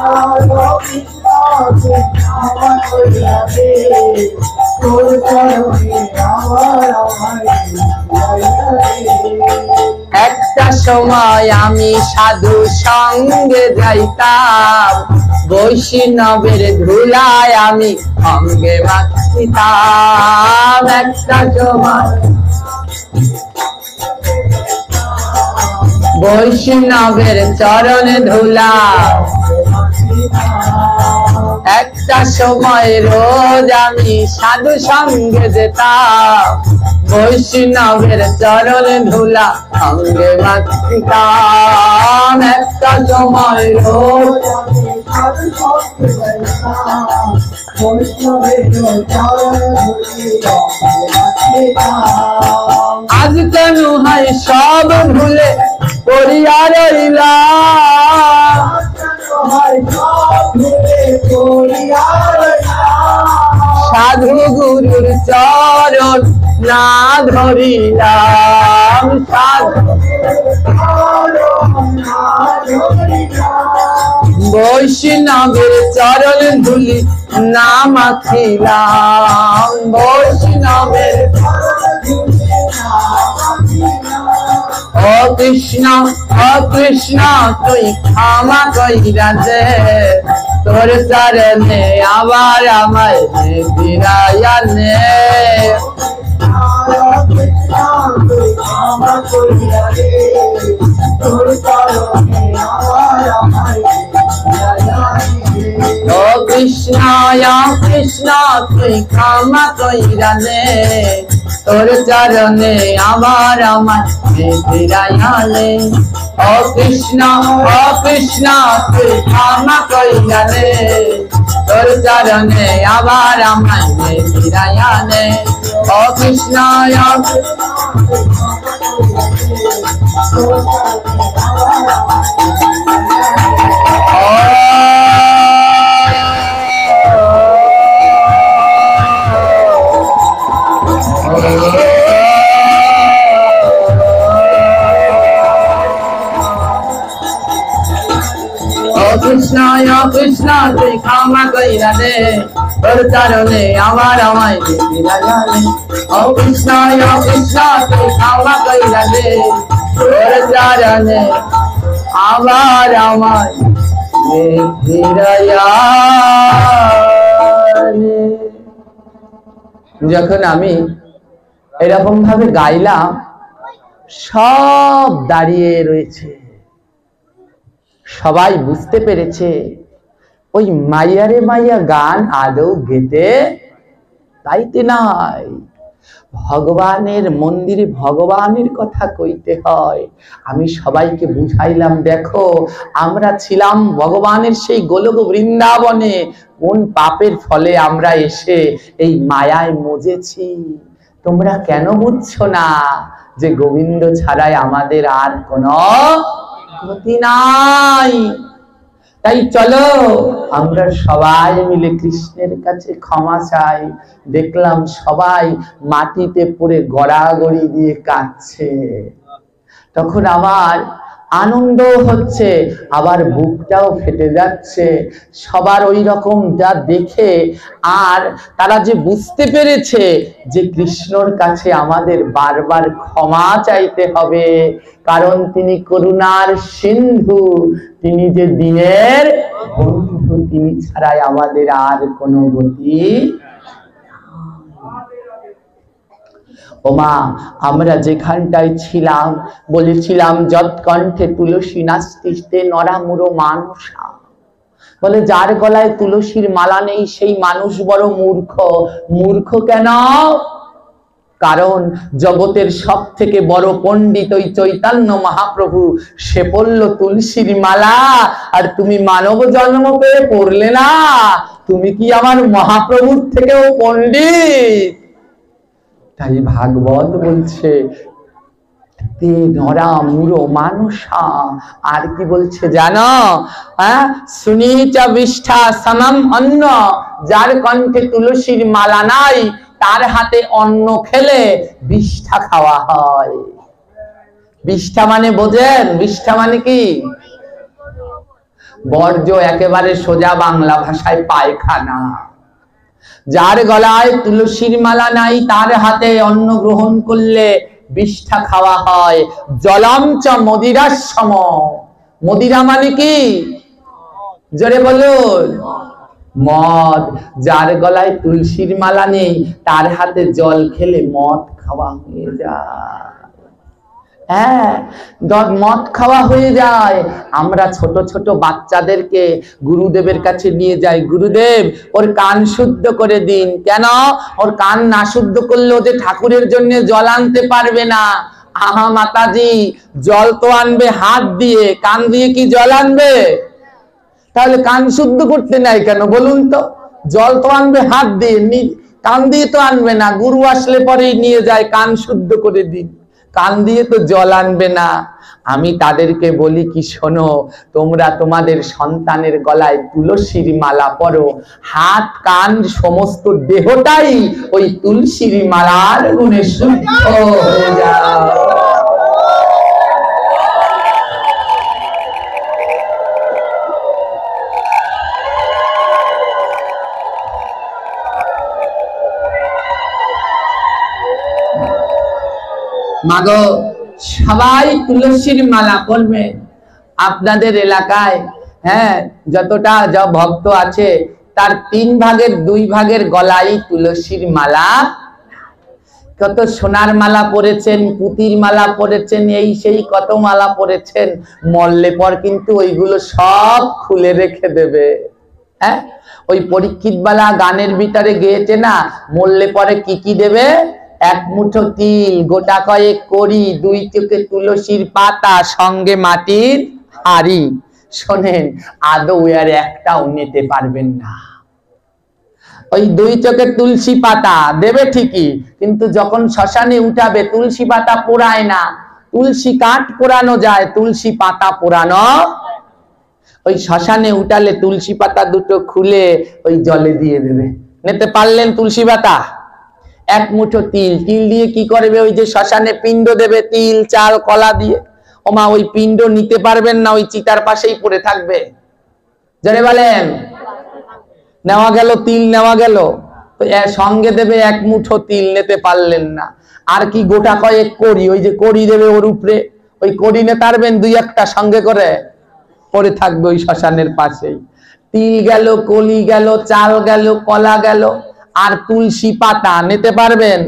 একটা সময় আমি সাধু সঙ্গে যাইতাম বৈষ্ণবের ধুলায় আমি অঙ্গে মাখিতাম একটা সময় বৈষ্ণবের চরণে ধুলা একটা সময় রোজ আমি সাধু সঙ্গে যেতাম বৈষ্ণবের চরণে ধুলা অঙ্গে মাখিতাম একটা সময় রোজ আজ কেন হয় সব ভুলে পড়িয়া রইলাম সাধু গুরুর চরণ না ধরিলাম বৈষ্ণবের চরণ ধুলি না মাখিলাম বৈষ্ণবের ও কৃষ্ণ তুই ক্ষমা কইরা দে তোর চরণে আবার আমায় ফিরাইয়া নে ও কৃষ্ণ তুই ক্ষমা কইরা দে তোর চরণে আবার আমায় ফিরাইয়া নে ও কৃষ্ণ তুই ক্ষমা কইরা দে তোর চরণে আবার আমায় ফিরাইয়া নে ও কৃষ্ণ কৃষ্ণ তুই ক্ষমা কইরা দে তোর চরণে আবার আমায় ফিরাইয়া নে ও কৃষ্ণ তুই ক্ষমা কইরা দে তোর চরণে আবার আমায় ফিরাইয়া নে। যখন আমি এরকম ভাবে গাইলাম সব দাঁড়িয়ে রয়েছে সবাই বুঝতে পেরেছে ওই মাইয়ারে মাইয়া গান আদৌ গেতে তাইতে নাই ভগবানের মন্দিরে ভগবানের কথা কইতে হয় আমি সবাইকে বুঝাইলাম দেখো আমরা ছিলাম ভগবানের সেই গোলক বৃন্দাবনে কোন পাপের ফলে আমরা এসে এই মায়ায় মজেছি তোমরা কেন বুঝছো না যে গোবিন্দ ছাড়াই আমাদের আর কোনো গতি নাই তাই চলো আমরা সবাই মিলে কৃষ্ণের কাছে ক্ষমা চাই দেখলাম সবাই মাটিতে পড়ে গড়াগড়ি দিয়ে কাঁদছে তখন আমার আনন্দ হচ্ছে আবার বুকটাও ফেটে যাচ্ছে সবার ওই রকম যা দেখে আর তারা যে বুঝতে পেরেছে যে কৃষ্ণর কাছে আমাদের বারবার ক্ষমা চাইতে হবে কারণ তিনি করুণার সিন্ধু তিনি যে দিনের বন্ধু তিনি ছাড়াই আমাদের আর কোনো গতি ওমা আমরা যেখানটায় ছিলাম বলেছিলাম যৎকণ্ঠে তুলসী নাস্তিস্তে নরামুর মানুষা বলে যার গলায় তুলসীর মালা নেই সেই মানুষ বড় মূর্খ। মূর্খ কেন? কারণ জগতের সব থেকে বড় পণ্ডিত ওই চৈতন্য মহাপ্রভু, সে পড়ল তুলসীর মালা, আর তুমি মানব জন্ম পেয়ে পড়লে না? তুমি কি আমার মহাপ্রভুর থেকেও পণ্ডিত? তাই ভাগবত বলছে তে নরা মুরো মানুষা। আর কি বলছে জানো? সুনিচা বিষ্ঠা সমম অন্ন, যার কণ্ঠে তুলসীর মালা নাই তার হাতে অন্ন খেলে বিষ্ঠা খাওয়া হয়। বিষ্ঠা মানে বোঝেন? বিষ্ঠা মানে কি? বর্জ্য, একেবারে সোজা বাংলা ভাষায় পায়খানা। যার গলায় তুলসীর মালা নাই তার হাতে অন্ন গ্রহণ করলে বিষ্ঠা খাওয়া হয়। জলঞ্চ মদিরার সম। মদিরা মানে কি? জোরে বলুন। মদ। যার গলায় তুলসীর মালা নেই তার হাতে জল খেলে মদ খাওয়া হয়ে যায়। হ্যাঁ, মদ খাওয়া হয়ে যায়। আমরা ছোট ছোট বাচ্চাদেরকে গুরুদেবের কাছে নিয়ে যাই, গুরুদেব ওর কান শুদ্ধ করে দিন। কেন? ওর কান না শুদ্ধ করলে ও যে ঠাকুরের জন্য জল আনতে পারবে না। আহা মাতাজি, জল তো আনবে হাত দিয়ে, কান দিয়ে কি জল আনবে? তাহলে কান শুদ্ধ করতে নাই কেন বলুন তো? জল তো আনবে হাত দিয়ে, কান দিয়ে তো আনবে না। গুরু আসলে পরেই নিয়ে যায়, কান শুদ্ধ করে দিন। কান দিয়ে তো জল আনবে না। আমি তাদেরকে বলি কি, শোনো, তোমরা তোমাদের সন্তানের গলায় তুলসীর মালা পরো, হাত কান সমস্ত দেহটাই ওই তুলসীর মালার গুণে শুদ্ধ হয়ে যায়। মাগো, সবাই তুলসীর মালা পরবে। আপনাদের এলাকায় যতটা ভক্ত আছে তার 3 ভাগের 2 ভাগের গলায় তুলসীর মালা। কত সোনার মালা পরেছেন, পুতির মালা পরেছেন, এই সেই কত মালা পরেছেন। মরলে পর কিন্তু ওইগুলো সব খুলে রেখে দেবে। ওই পরীক্ষিত বালা গানের ভিতরে গেয়েছে না, মরলে পরে কি কি দেবে? 1 মুঠো তিল, গোটা কয়েক কড়ি, 2 চোখে তুলসীর পাতা, সঙ্গে মাটির হাড়ি। শোনেন, আদৌ এর একটাও নিতে পারবেন না। ওই 2 চোখে তুলসী পাতা দেবে ঠিকই, কিন্তু যখন শ্মশানে উঠাবে তুলসী পাতা পোড়ায় না। তুলসী কাঠ পোড়ানো যায়, তুলসী পাতা পোড়ানো। ওই শ্মশানে উঠালে তুলসী পাতা দুটো খুলে ওই জলে দিয়ে দেবে। নিতে পারলেন তুলসী পাতা? 1 মুঠো তিল। তিল দিয়ে কি করবে? ওই যে শ্মশানে পিণ্ড দেবে, তিল চাল কলা দিয়ে। ওমা, ওই পিণ্ড নিতে পারবেন না, ওই চিতার পাশেই পড়ে থাকবে। জোরে বলেন। নেওয়া গেল তিল, নেওয়া গেল, তো সঙ্গে দেবে 1 মুঠো তিল, নিতে পারলেন না। আর কি? গোটা কয়েক কড়ি, ওই যে কড়ি দেবে ওর উপরে, ওই কড়ি নিতে পারবেন? 2-1টা সঙ্গে করে পড়ে থাকবে ওই শ্মশানের পাশেই। তিল গেল, কলি গেল, চাল গেল, কলা গেল, আর তুলসী পাতা নিতে পারবেন?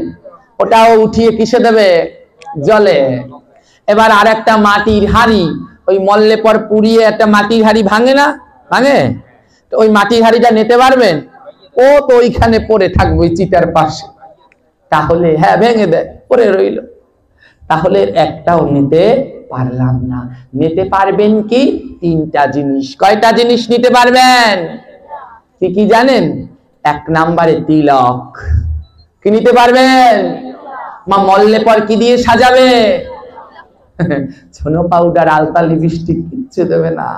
ওটাও উঠিয়ে কিসে দেবে? জলে। এবার আর একটা মাটির হাড়ি, ওই মল্লে পর পুড়িয়ে একটা মাটির হাড়ি ভাঙে না? ভাঙে? তো ওই মাটির হাড়িটা নিতে পারবেন? ও তো ওইখানে পড়ে থাকবে ওই চিতার পাশে। তাহলে ভেঙে দেয়, পড়ে রইল। তাহলে একটাও নিতে পারলাম না। নিতে পারবেন কি? 3টা জিনিস। কয়টা জিনিস নিতে পারবেন? কি কি জানেন? 1 নম্বরে তিলক। কি নিতে পারবেন? মা মল্লে পর কি দিয়ে সাজাবে? ছোনো পাউডার, আলতা, লিপস্টিক কিচ্ছু দেবে না।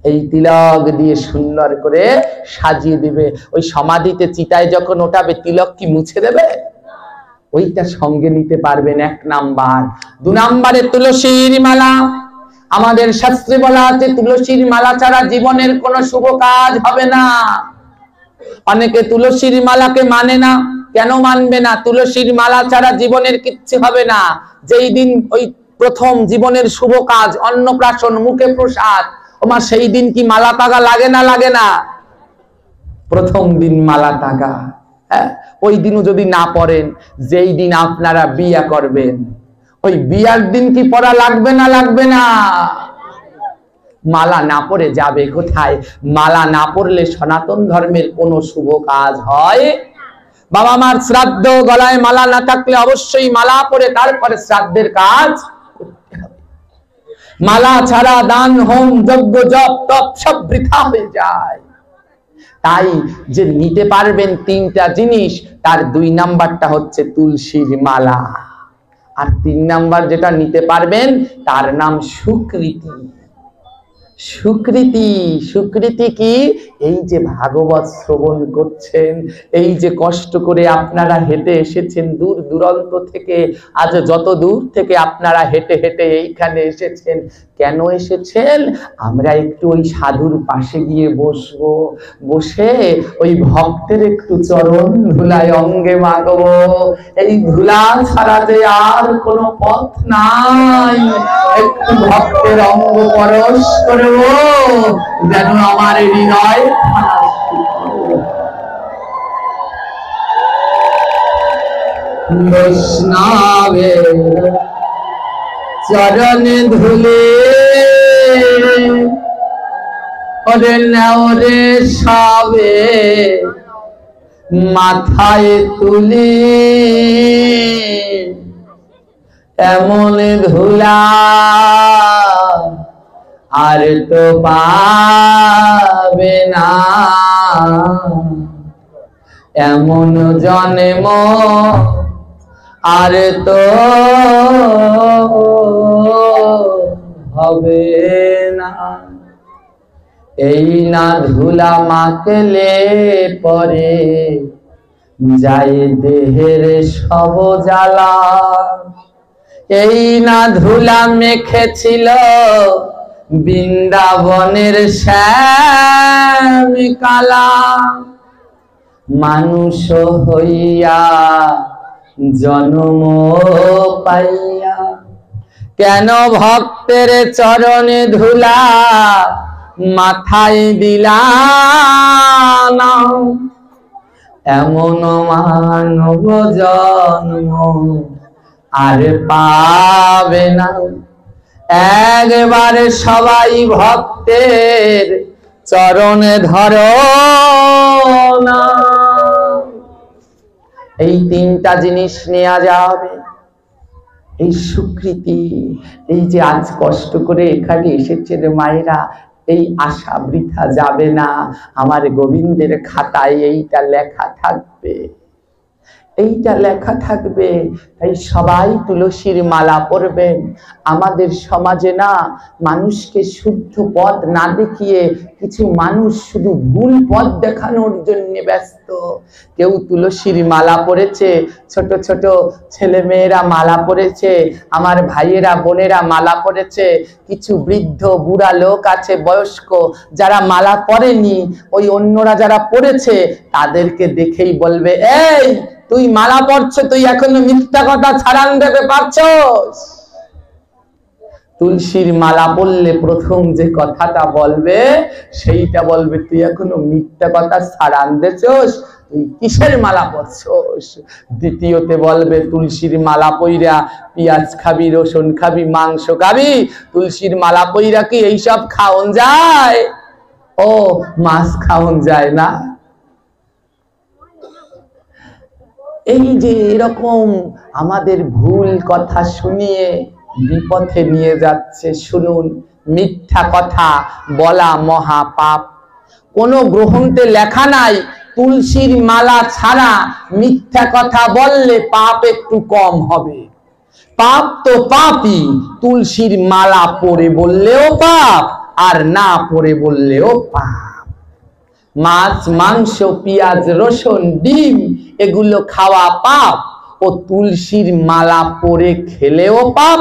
এই তিলক দিয়ে সুন্দর করে সাজিয়ে দিবে। ওই সমাধিতে চিতায় যখন ওঠাবে, তিলক কি মুছে দেবে? ওইটা সঙ্গে নিতে পারবেন 1 নাম্বার। 2 নম্বরে তুলসীর মালা। আমাদের শাস্ত্রে বলা আছে তুলসীর মালা ছাড়া জীবনের কোনো শুভ কাজ হবে না। অনেকে তুলসীর মালাকে মানে না। কেন মানবে না? তুলসীর মালা ছাড়া জীবনের কিচ্ছু হবে না। যেই দিন ওই প্রথম জীবনের শুভ কাজ, অন্নপ্রাশন, মুখে প্রসাদ, ওমা সেই দিন কি মালা তাগা লাগে না? লাগে না? প্রথম দিন মালা তাগা। ওই দিনও যদি না পড়েন, যেই দিন আপনারা বিয়া করবেন, ওই বিয়ার দিন কি পড়া লাগবে না? লাগবে না? মালা না পরে যাবে কোথায়? মালা না পরলে সনাতন ধর্মের কোনো শুভ কাজ হয়। বাবা মার শ্রাদ্ধ, গলায় মালা না থাকলে অবশ্যই মালা পরে তারপরে শ্রাদ্ধের কাজ করতে হবে। মালা ছাড়া দান, হোম, যজ্ঞ, জপ, তপ সব বৃথা হয়ে যায়। তাই যে নিতে পারবেন তিনটা জিনিস, তার 2 নাম্বারটা হচ্ছে তুলসীর মালা, আর 3 নাম্বার যেটা নিতে পারবেন তার নাম সুকৃতি। সুকৃতি, সুকৃতি কি? এই যে ভাগবত শ্রবণ করছেন, এই যে কষ্ট করে আপনারা হেঁটে এসেছেন দূর দূরান্ত থেকে, আজ যত দূর থেকে আপনারা হেঁটে হেঁটে এইখানে এসেছেন, কেন এসেছেন? আমরা একটু ওই সাধুর পাশে গিয়ে বসবো, বসে ওই ভক্তের একটু চরণ ধুলায় অঙ্গে মাগবো। এই ধুলা ছাড়া যে আর কোনো পথ নাই, একটু ভক্তের অঙ্গ পরশ করবো যেন আমার হৃদয় বৈষ্ণবের চরণে ধুলে ওরে নেওরে সবে মাথায় তুলি, এমন ধুলা আর তো পাবে না, এমন জন্ম আর তো হবে না। এই না ধুলা মাখলে পরে যায় দেহের সব জ্বালা, এই না ধুলা মেখেছিল বৃন্দাবনের শ্যাম কালা। মানুষ হইয়া জন্ম পাইয়া কেন ভক্তের চরণে ধুলা মাথায় দিলা না, এমন মানব জন্ম আর পাবে না। একবারে সবাই ভক্তের চরণে ধরো না। এই 3টা জিনিস নেওয়া যাবে। এই সুকৃতি, এই যে আজ কষ্ট করে এখানে এসেছেন মায়েরা, এই আশা বৃথা যাবে না। আমার গোবিন্দের খাতায় এইটা লেখা থাকবে, এইটা লেখা থাকবে। তাই সবাই তুলসীর মালা পরবেন। আমাদের সমাজে না মানুষকে শুদ্ধ পথ না দেখিয়ে কিছু মানুষ শুধু ভুল পথ দেখানোর জন্য ব্যস্ত। কেউ তুলসীর মালা পরেছে, ছোট ছোট ছেলে মেয়েরা মালা পরেছে, আমার ভাইয়েরা বোনেরা মালা পরেছে, কিছু বৃদ্ধ বুড়া লোক আছে বয়স্ক যারা মালা পরেনি, ওই অন্যরা যারা পরেছে তাদেরকে দেখেই বলবে, এই তুই মালা পড়ছ, তুই এখনো মিথ্যা কথা ছাড়ান দিতে পারছস? তুলসীর মালা পড়লে প্রথম যে কথাটা বলবে সেইটা বলবে, তুই এখনো মিথ্যা কথা ছাড়ান দিছস, তুই কিসের মালা পড়ছস? দ্বিতীয়তে বলবে, তুলসীর মালা পইরা পেঁয়াজ খাবি, রসুন খাবি, মাংস খাবি, তুলসীর মালা পইরা কি এইসব খাওন যায়? ও মাছ খাওন যায় না? এই যে এরকম আমাদের ভুল কথা শুনিয়ে বিপথে নিয়ে যাচ্ছে। শুনুন, মিথ্যা কথা বলা মহা পাপ। কোন গ্রন্থে লেখা নাই তুলসীর মালা ছাড়া মিথ্যা কথা বললে পাপ একটু কম হবে। পাপ তো পাপই, তুলসীর মালা পরে বললেও পাপ, আর না পরে বললেও পাপ। মাছ, মাংস, পেঁয়াজ, রসুন, ডিম এগুলো খাওয়া পাপ, ও তুলসীর মালা পরে খেলেও পাপ,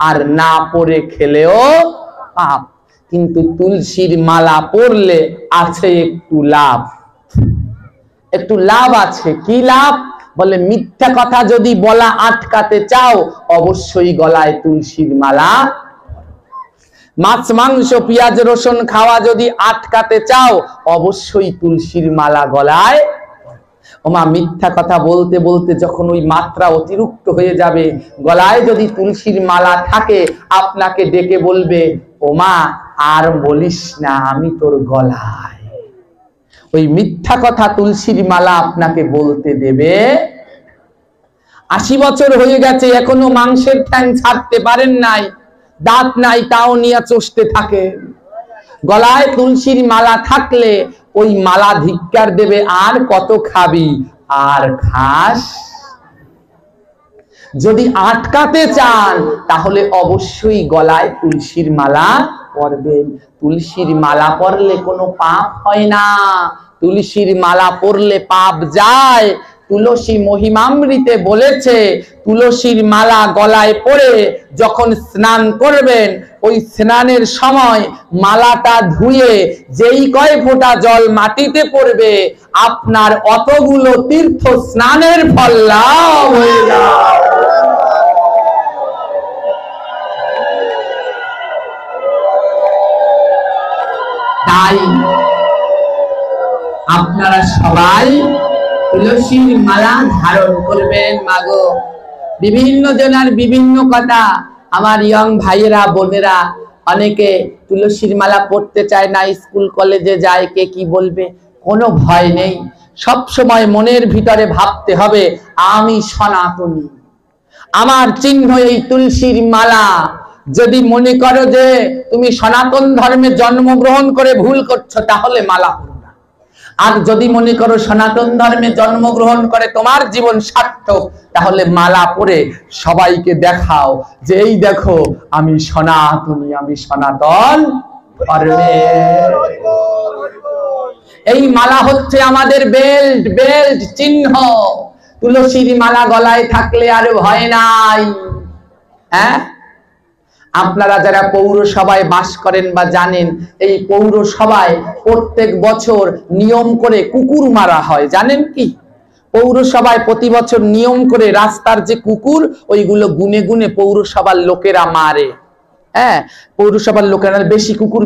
আর না পরে খেলেও পাপ। কিন্তু তুলসীর মালা পরলে আছে একটু লাভ, একটু লাভ আছে। কি লাভ? বলে মিথ্যা কথা যদি বলা আটকাতে চাও, অবশ্যই গলায় তুলসীর মালা। মাছ, মাংস, পেঁয়াজ, রসুন খাওয়া যদি আটকাতে চাও, অবশ্যই তুলসীর মালা গলায়। ওমা, মিথ্যা কথা বলতে বলতে যখন ওই মাত্রা অতিরিক্ত হয়ে যাবে, গলায় যদি তুলসীর মালা থাকে, আপনাকে ডেকে বলবে, ওমা আর বলিস না আমি তোর গলায়। ওই মিথ্যা কথা তুলসীর মালা আপনাকে বলতে দেবে? 80 বছর হয়ে গেছে, এখনো মাংসের ঠ্যাং ছাড়তে পারেন নাই, দাঁত নাই, তাও নিয়ে চষতে থাকে। গলায় তুলসীর মালা থাকলে ওই মালা ধিক্কার দেবে, আর কত খাবি, আর খাস। যদি আটকাতে চান তাহলে অবশ্যই গলায় তুলসীর মালা পরবেন। তুলসীর মালা পরলে কোনো পাপ হয় না, তুলসীর মালা পরলে পাপ যায়। তুলসী মহিমামৃতে বলেছে, তুলসীর মালা গলায় পরে যখন স্নান করবেন, ওই স্নানের সময় মালাটা ধুয়ে যেই কয় ফোঁটা জল মাটিতে পড়বে, আপনার অতগুলো তীর্থ স্নানের ফল লাভ হয়ে যায়। তাই আপনারা সবাই তুলসীর মালা ধারণ করবেন। মাগো, বিভিন্ন জনের বিভিন্ন কথা। আমার ইয়ং ভাইয়েরা বোনেরা অনেকে তুলসীর মালা পড়তে চায় না, স্কুল কলেজে যায়, কে কি বলবে। কোনো ভয় নেই, সব সময় মনের ভিতরে ভাবতে হবে আমি সনাতনী, আমার চিহ্ন এই তুলসীর মালা। যদি মনে করো যে তুমি সনাতন ধর্মে জন্মগ্রহণ করে ভুল করছো, তাহলে মালা পড়ো না। আর যদি মনে করো সনাতন ধর্মে জন্মগ্রহণ করে তোমার জীবন সার্থক, তাহলে মালা পরে সবাইকে দেখাও যে এই দেখো আমি সনাতনী, আমি সনাতন ধর্মে। এই মালা হচ্ছে আমাদের বেল্ট, বেল্ট চিহ্ন। তুলসীর মালা গলায় থাকলে আর ভয় নাই। হ্যাঁ, আপনারা যারা পৌরসভায় বাস করেন বা জানেন, এই পৌরসভায় প্রত্যেক বছর নিয়ম করে কুকুর মারা হয়, জানেন কি? পৌরসভায় প্রতি বছর নিয়ম করে রাস্তার যে কুকুর, ওইগুলো গুনে গুনে পৌরসভার লোকেরা মারে। হ্যাঁ, পৌরসভার লোকেরা বেশি কুকুর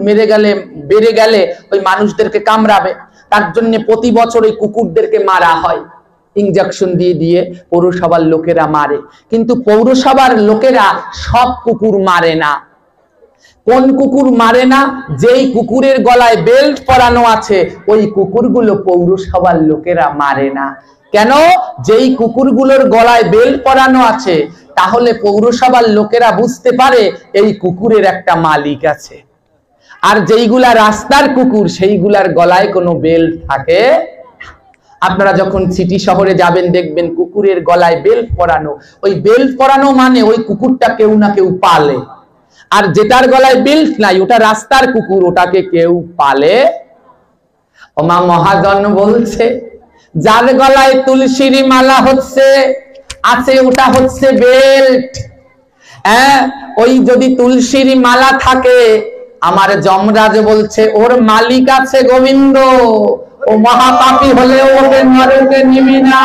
বেড়ে গেলে ওই মানুষদেরকে কামড়াবে, তার জন্য প্রতি বছর ওই কুকুরদেরকে মারা হয়, ইনজেকশন দিয়ে দিয়ে পৌরসভার লোকেরা মারে। কিন্তু পৌরসভার লোকেরা সব কুকুর মারে না। কোন কুকুর মারে না? যেই কুকুরের গলায় বেল্ট পরানো আছে, ওই কুকুরগুলো পৌরসভার লোকেরা মারে না। কেন? যেই কুকুরগুলোর গলায় বেল্ট পরানো আছে, তাহলে পৌরসভার লোকেরা বুঝতে পারে এই কুকুরের একটা মালিক আছে। আর যেইগুলা রাস্তার কুকুর, সেইগুলার গলায় কোনো বেল্ট থাকে। আপনারা যখন সিটি শহরে যাবেন দেখবেন কুকুরের গলায় বেল্ট পরানো। ওই বেল্ট পরানো মানে ওই কুকুরটা কেউ না কেউ পালে। আর যেটার গলায় বেল্ট নাই, ওটা রাস্তার কুকুর, ওটাকে কেউ পালে। ওমা মহাজন বলছে, যার গলায় তুলসীর মালা আছে, ওটা হচ্ছে বেল্ট। হ্যাঁ, ওই যদি তুলসীর মালা থাকে, আমার যমরাজ বলছে ওর মালিক আছে গোবিন্দ, ও মহাপাপী হলেও ওকে নরকে নিবি না।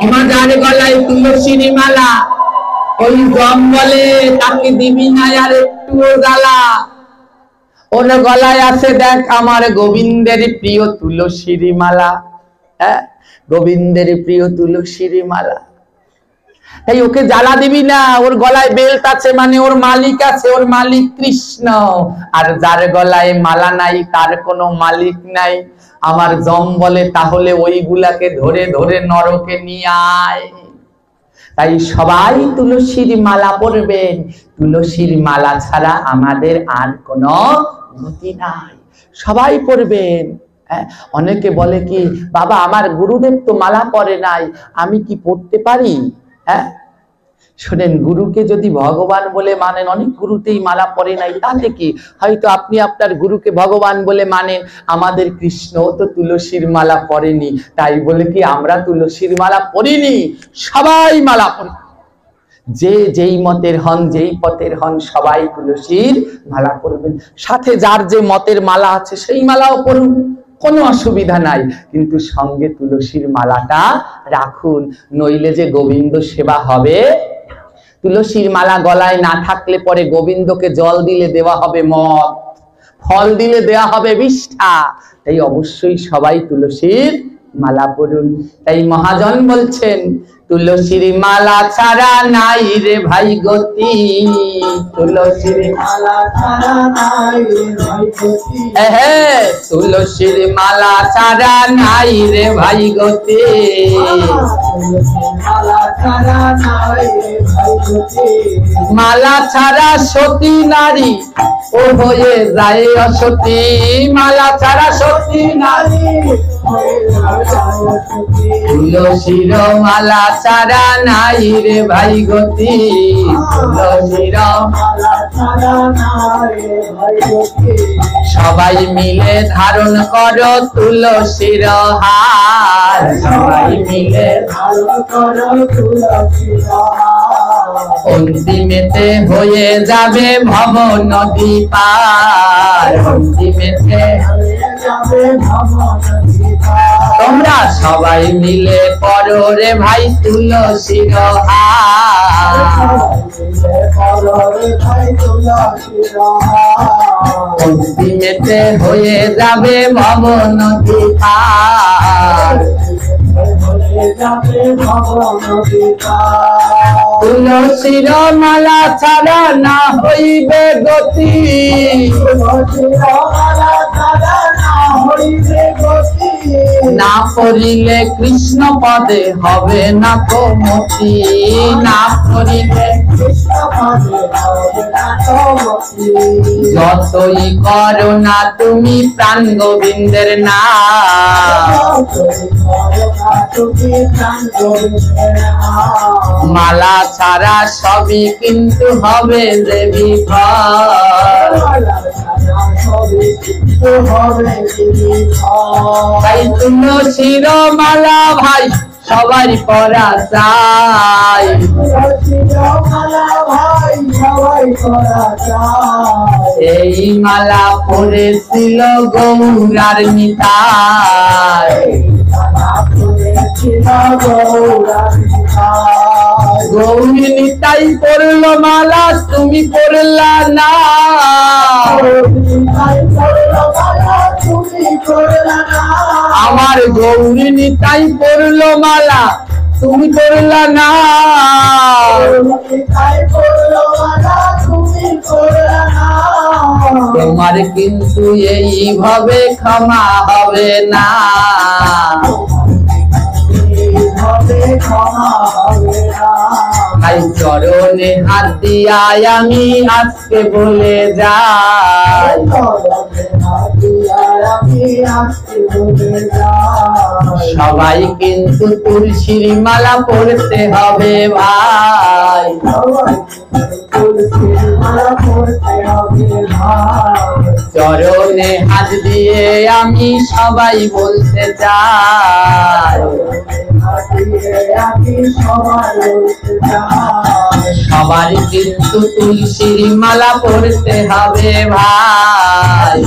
আমার যার গলায় তুলসীর মালা, ওই যম বলে তাকে দিবি না আর একটুও জ্বালা। ওর গলায় আছে দেখ আমার গোবিন্দের প্রিয় তুলসীর মালা। হ্যাঁ, গোবিন্দের প্রিয় তুলসীর মালা। তাই ওকে জ্বালা দিবি না, ওর গলায় বেল্ট আছে মানে ওর মালিক আছে, ওর মালিক কৃষ্ণ। আর যার গলায় মালা নাই, তার কোনো মালিক নাই। আমার যম বলে তাহলে ওইগুলাকে ধরে ধরে নরকে নিয়ে আয়। তাই সবাই তুলসীর মালা পরবেন। তুলসীর মালা ছাড়া আমাদের আর কোনো গতি নাই, সবাই পরবেন। অনেকে বলে কি, বাবা আমার গুরুদেব তো মালা পরে নাই, আমি কি পড়তে পারি? হ্যাঁ, শোনেন, গুরুকে যদি ভগবান বলে মানেন, অনেক গুরুতেই মালা পরে নাই, তাতে কি? হয়তো আপনি আপনার গুরুকে ভগবান বলে মানেন, আমাদের কৃষ্ণ তো তুলসীর মালা পরেনি, তাই বলে কি আমরা তুলসীর মালা পরিনি? সবাই মালা পরি। যে যেই মতের হন, যেই পথের হন, সবাই তুলসীর মালা পরবেন। সাথে যার যে মতের মালা আছে সেই মালাও পড়ুন, কোনো অসুবিধা নাই, কিন্তু সঙ্গে তুলসীর মালাটা রাখুন, নইলে যে গোবিন্দ সেবা হবে। তুলসীর মালা গলায় না থাকলে পরে গোবিন্দকে জল দিলে দেওয়া হবে মদ, ফল দিলে দেওয়া হবে বিষ্ঠা। তাই অবশ্যই সবাই তুলসীর মালা পড়ুন। তাই মহাজন বলছেন তুলসীর মালা ছাড়া নাই রে ভাই গতি, তুলসীর মালা ছাড়া নাই রে ভাই গতি, তুলসীর মালা ছাড়া নাই রে ভাই গতি, মালা ছাড়া সতী নারী ও হয়ে যায় অসতী, মালা ছাড়া সতী নারী তুলসীর মালা ছাড়া নাই রে ভাই গতি, তুলসীর মালা ছাড়া নাই রে ভাই গতি। সবাই মিলে ধারণ করো তুলসীর হার, সবাই মিলে ধারণ করো তুলসীর হার, অন্তিমেতে হয়ে যাবে ভব নদী পার, অন্তিমেতে হয়ে যাবে ভব নদী পার। তোমরা সবাই মিলে করো রে ভাই তুলসীর হার, অন্তিমেতে হয়ে যাবে ভব নদী পার, তুলসীর মালা ছাড়া না হইবে গতি, না পড়িলে কৃষ্ণ পদে হবে না কমতি, না পড়িলে কৃষ্ণ পদে হবে না কমতি। যতই করো না তুমি প্রাণ গোবিন্দের নাম, মালা ছাড়া সবই কিন্তু হবে যে বিফল, তাই তুলসীর মালা ভাই সবার পরা চাই, এই মালা পড়েছিল গৌরার নিতাই, গৌরী নিতাই পড়লো মালা তুমি পড়লা না, আমার গৌরী নিতাই পড়লো মালা তুমি পড়লা না, তোমার কিন্তু এইভাবে ক্ষমা হবে না, তাই চরণে হাত দিয়াই আমি আজকে বলে যাই, সবাই কিন্তু তুলসীর মালা পড়তে হবে ভাই, চরণে হাত দিয়ে আমি সবাই বলতে চাই, সবার কিন্তু তুলসীর মালা পড়তে হবে ভাই,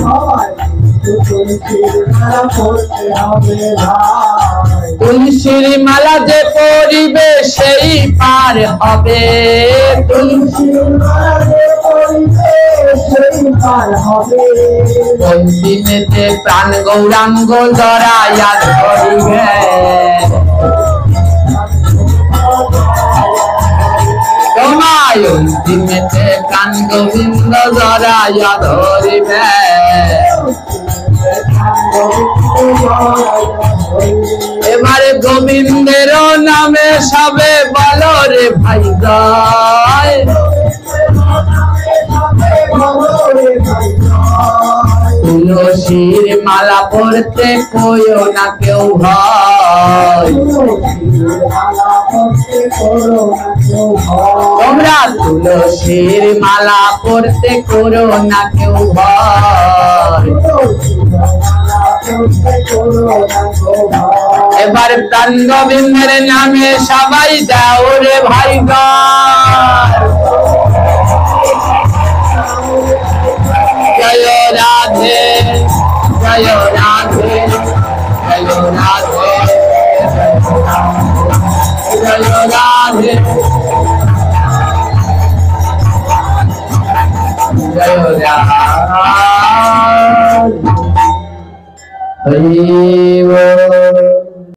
তুলসীর মালা যে পড়িবে সেই পার হবে, তুলসীর মালা যে পড়িবে সেই পার হবে, অন্তিমেতে প্রাণ গৌরাঙ্গ জড়াইয়া ধরিবে, তোমায় অন্তিমেতে প্রাণ গোবিন্দ জড়াইয়া ধরিবে, এবারে গোবিন্দের নামে সবে বলো রে ভাই জয়, তুলসীর মালা পড়তে কইও না কেউ ভয়, তোমরা তুলসীর মালা পড়তে করো না কেউ ভয়, এবার প্রাণ গোবিন্দের নামে সবাই দাও রে ভাই জয় রাধে জয় রাধে জয় রাধে জয় রাধে জয় রাধে।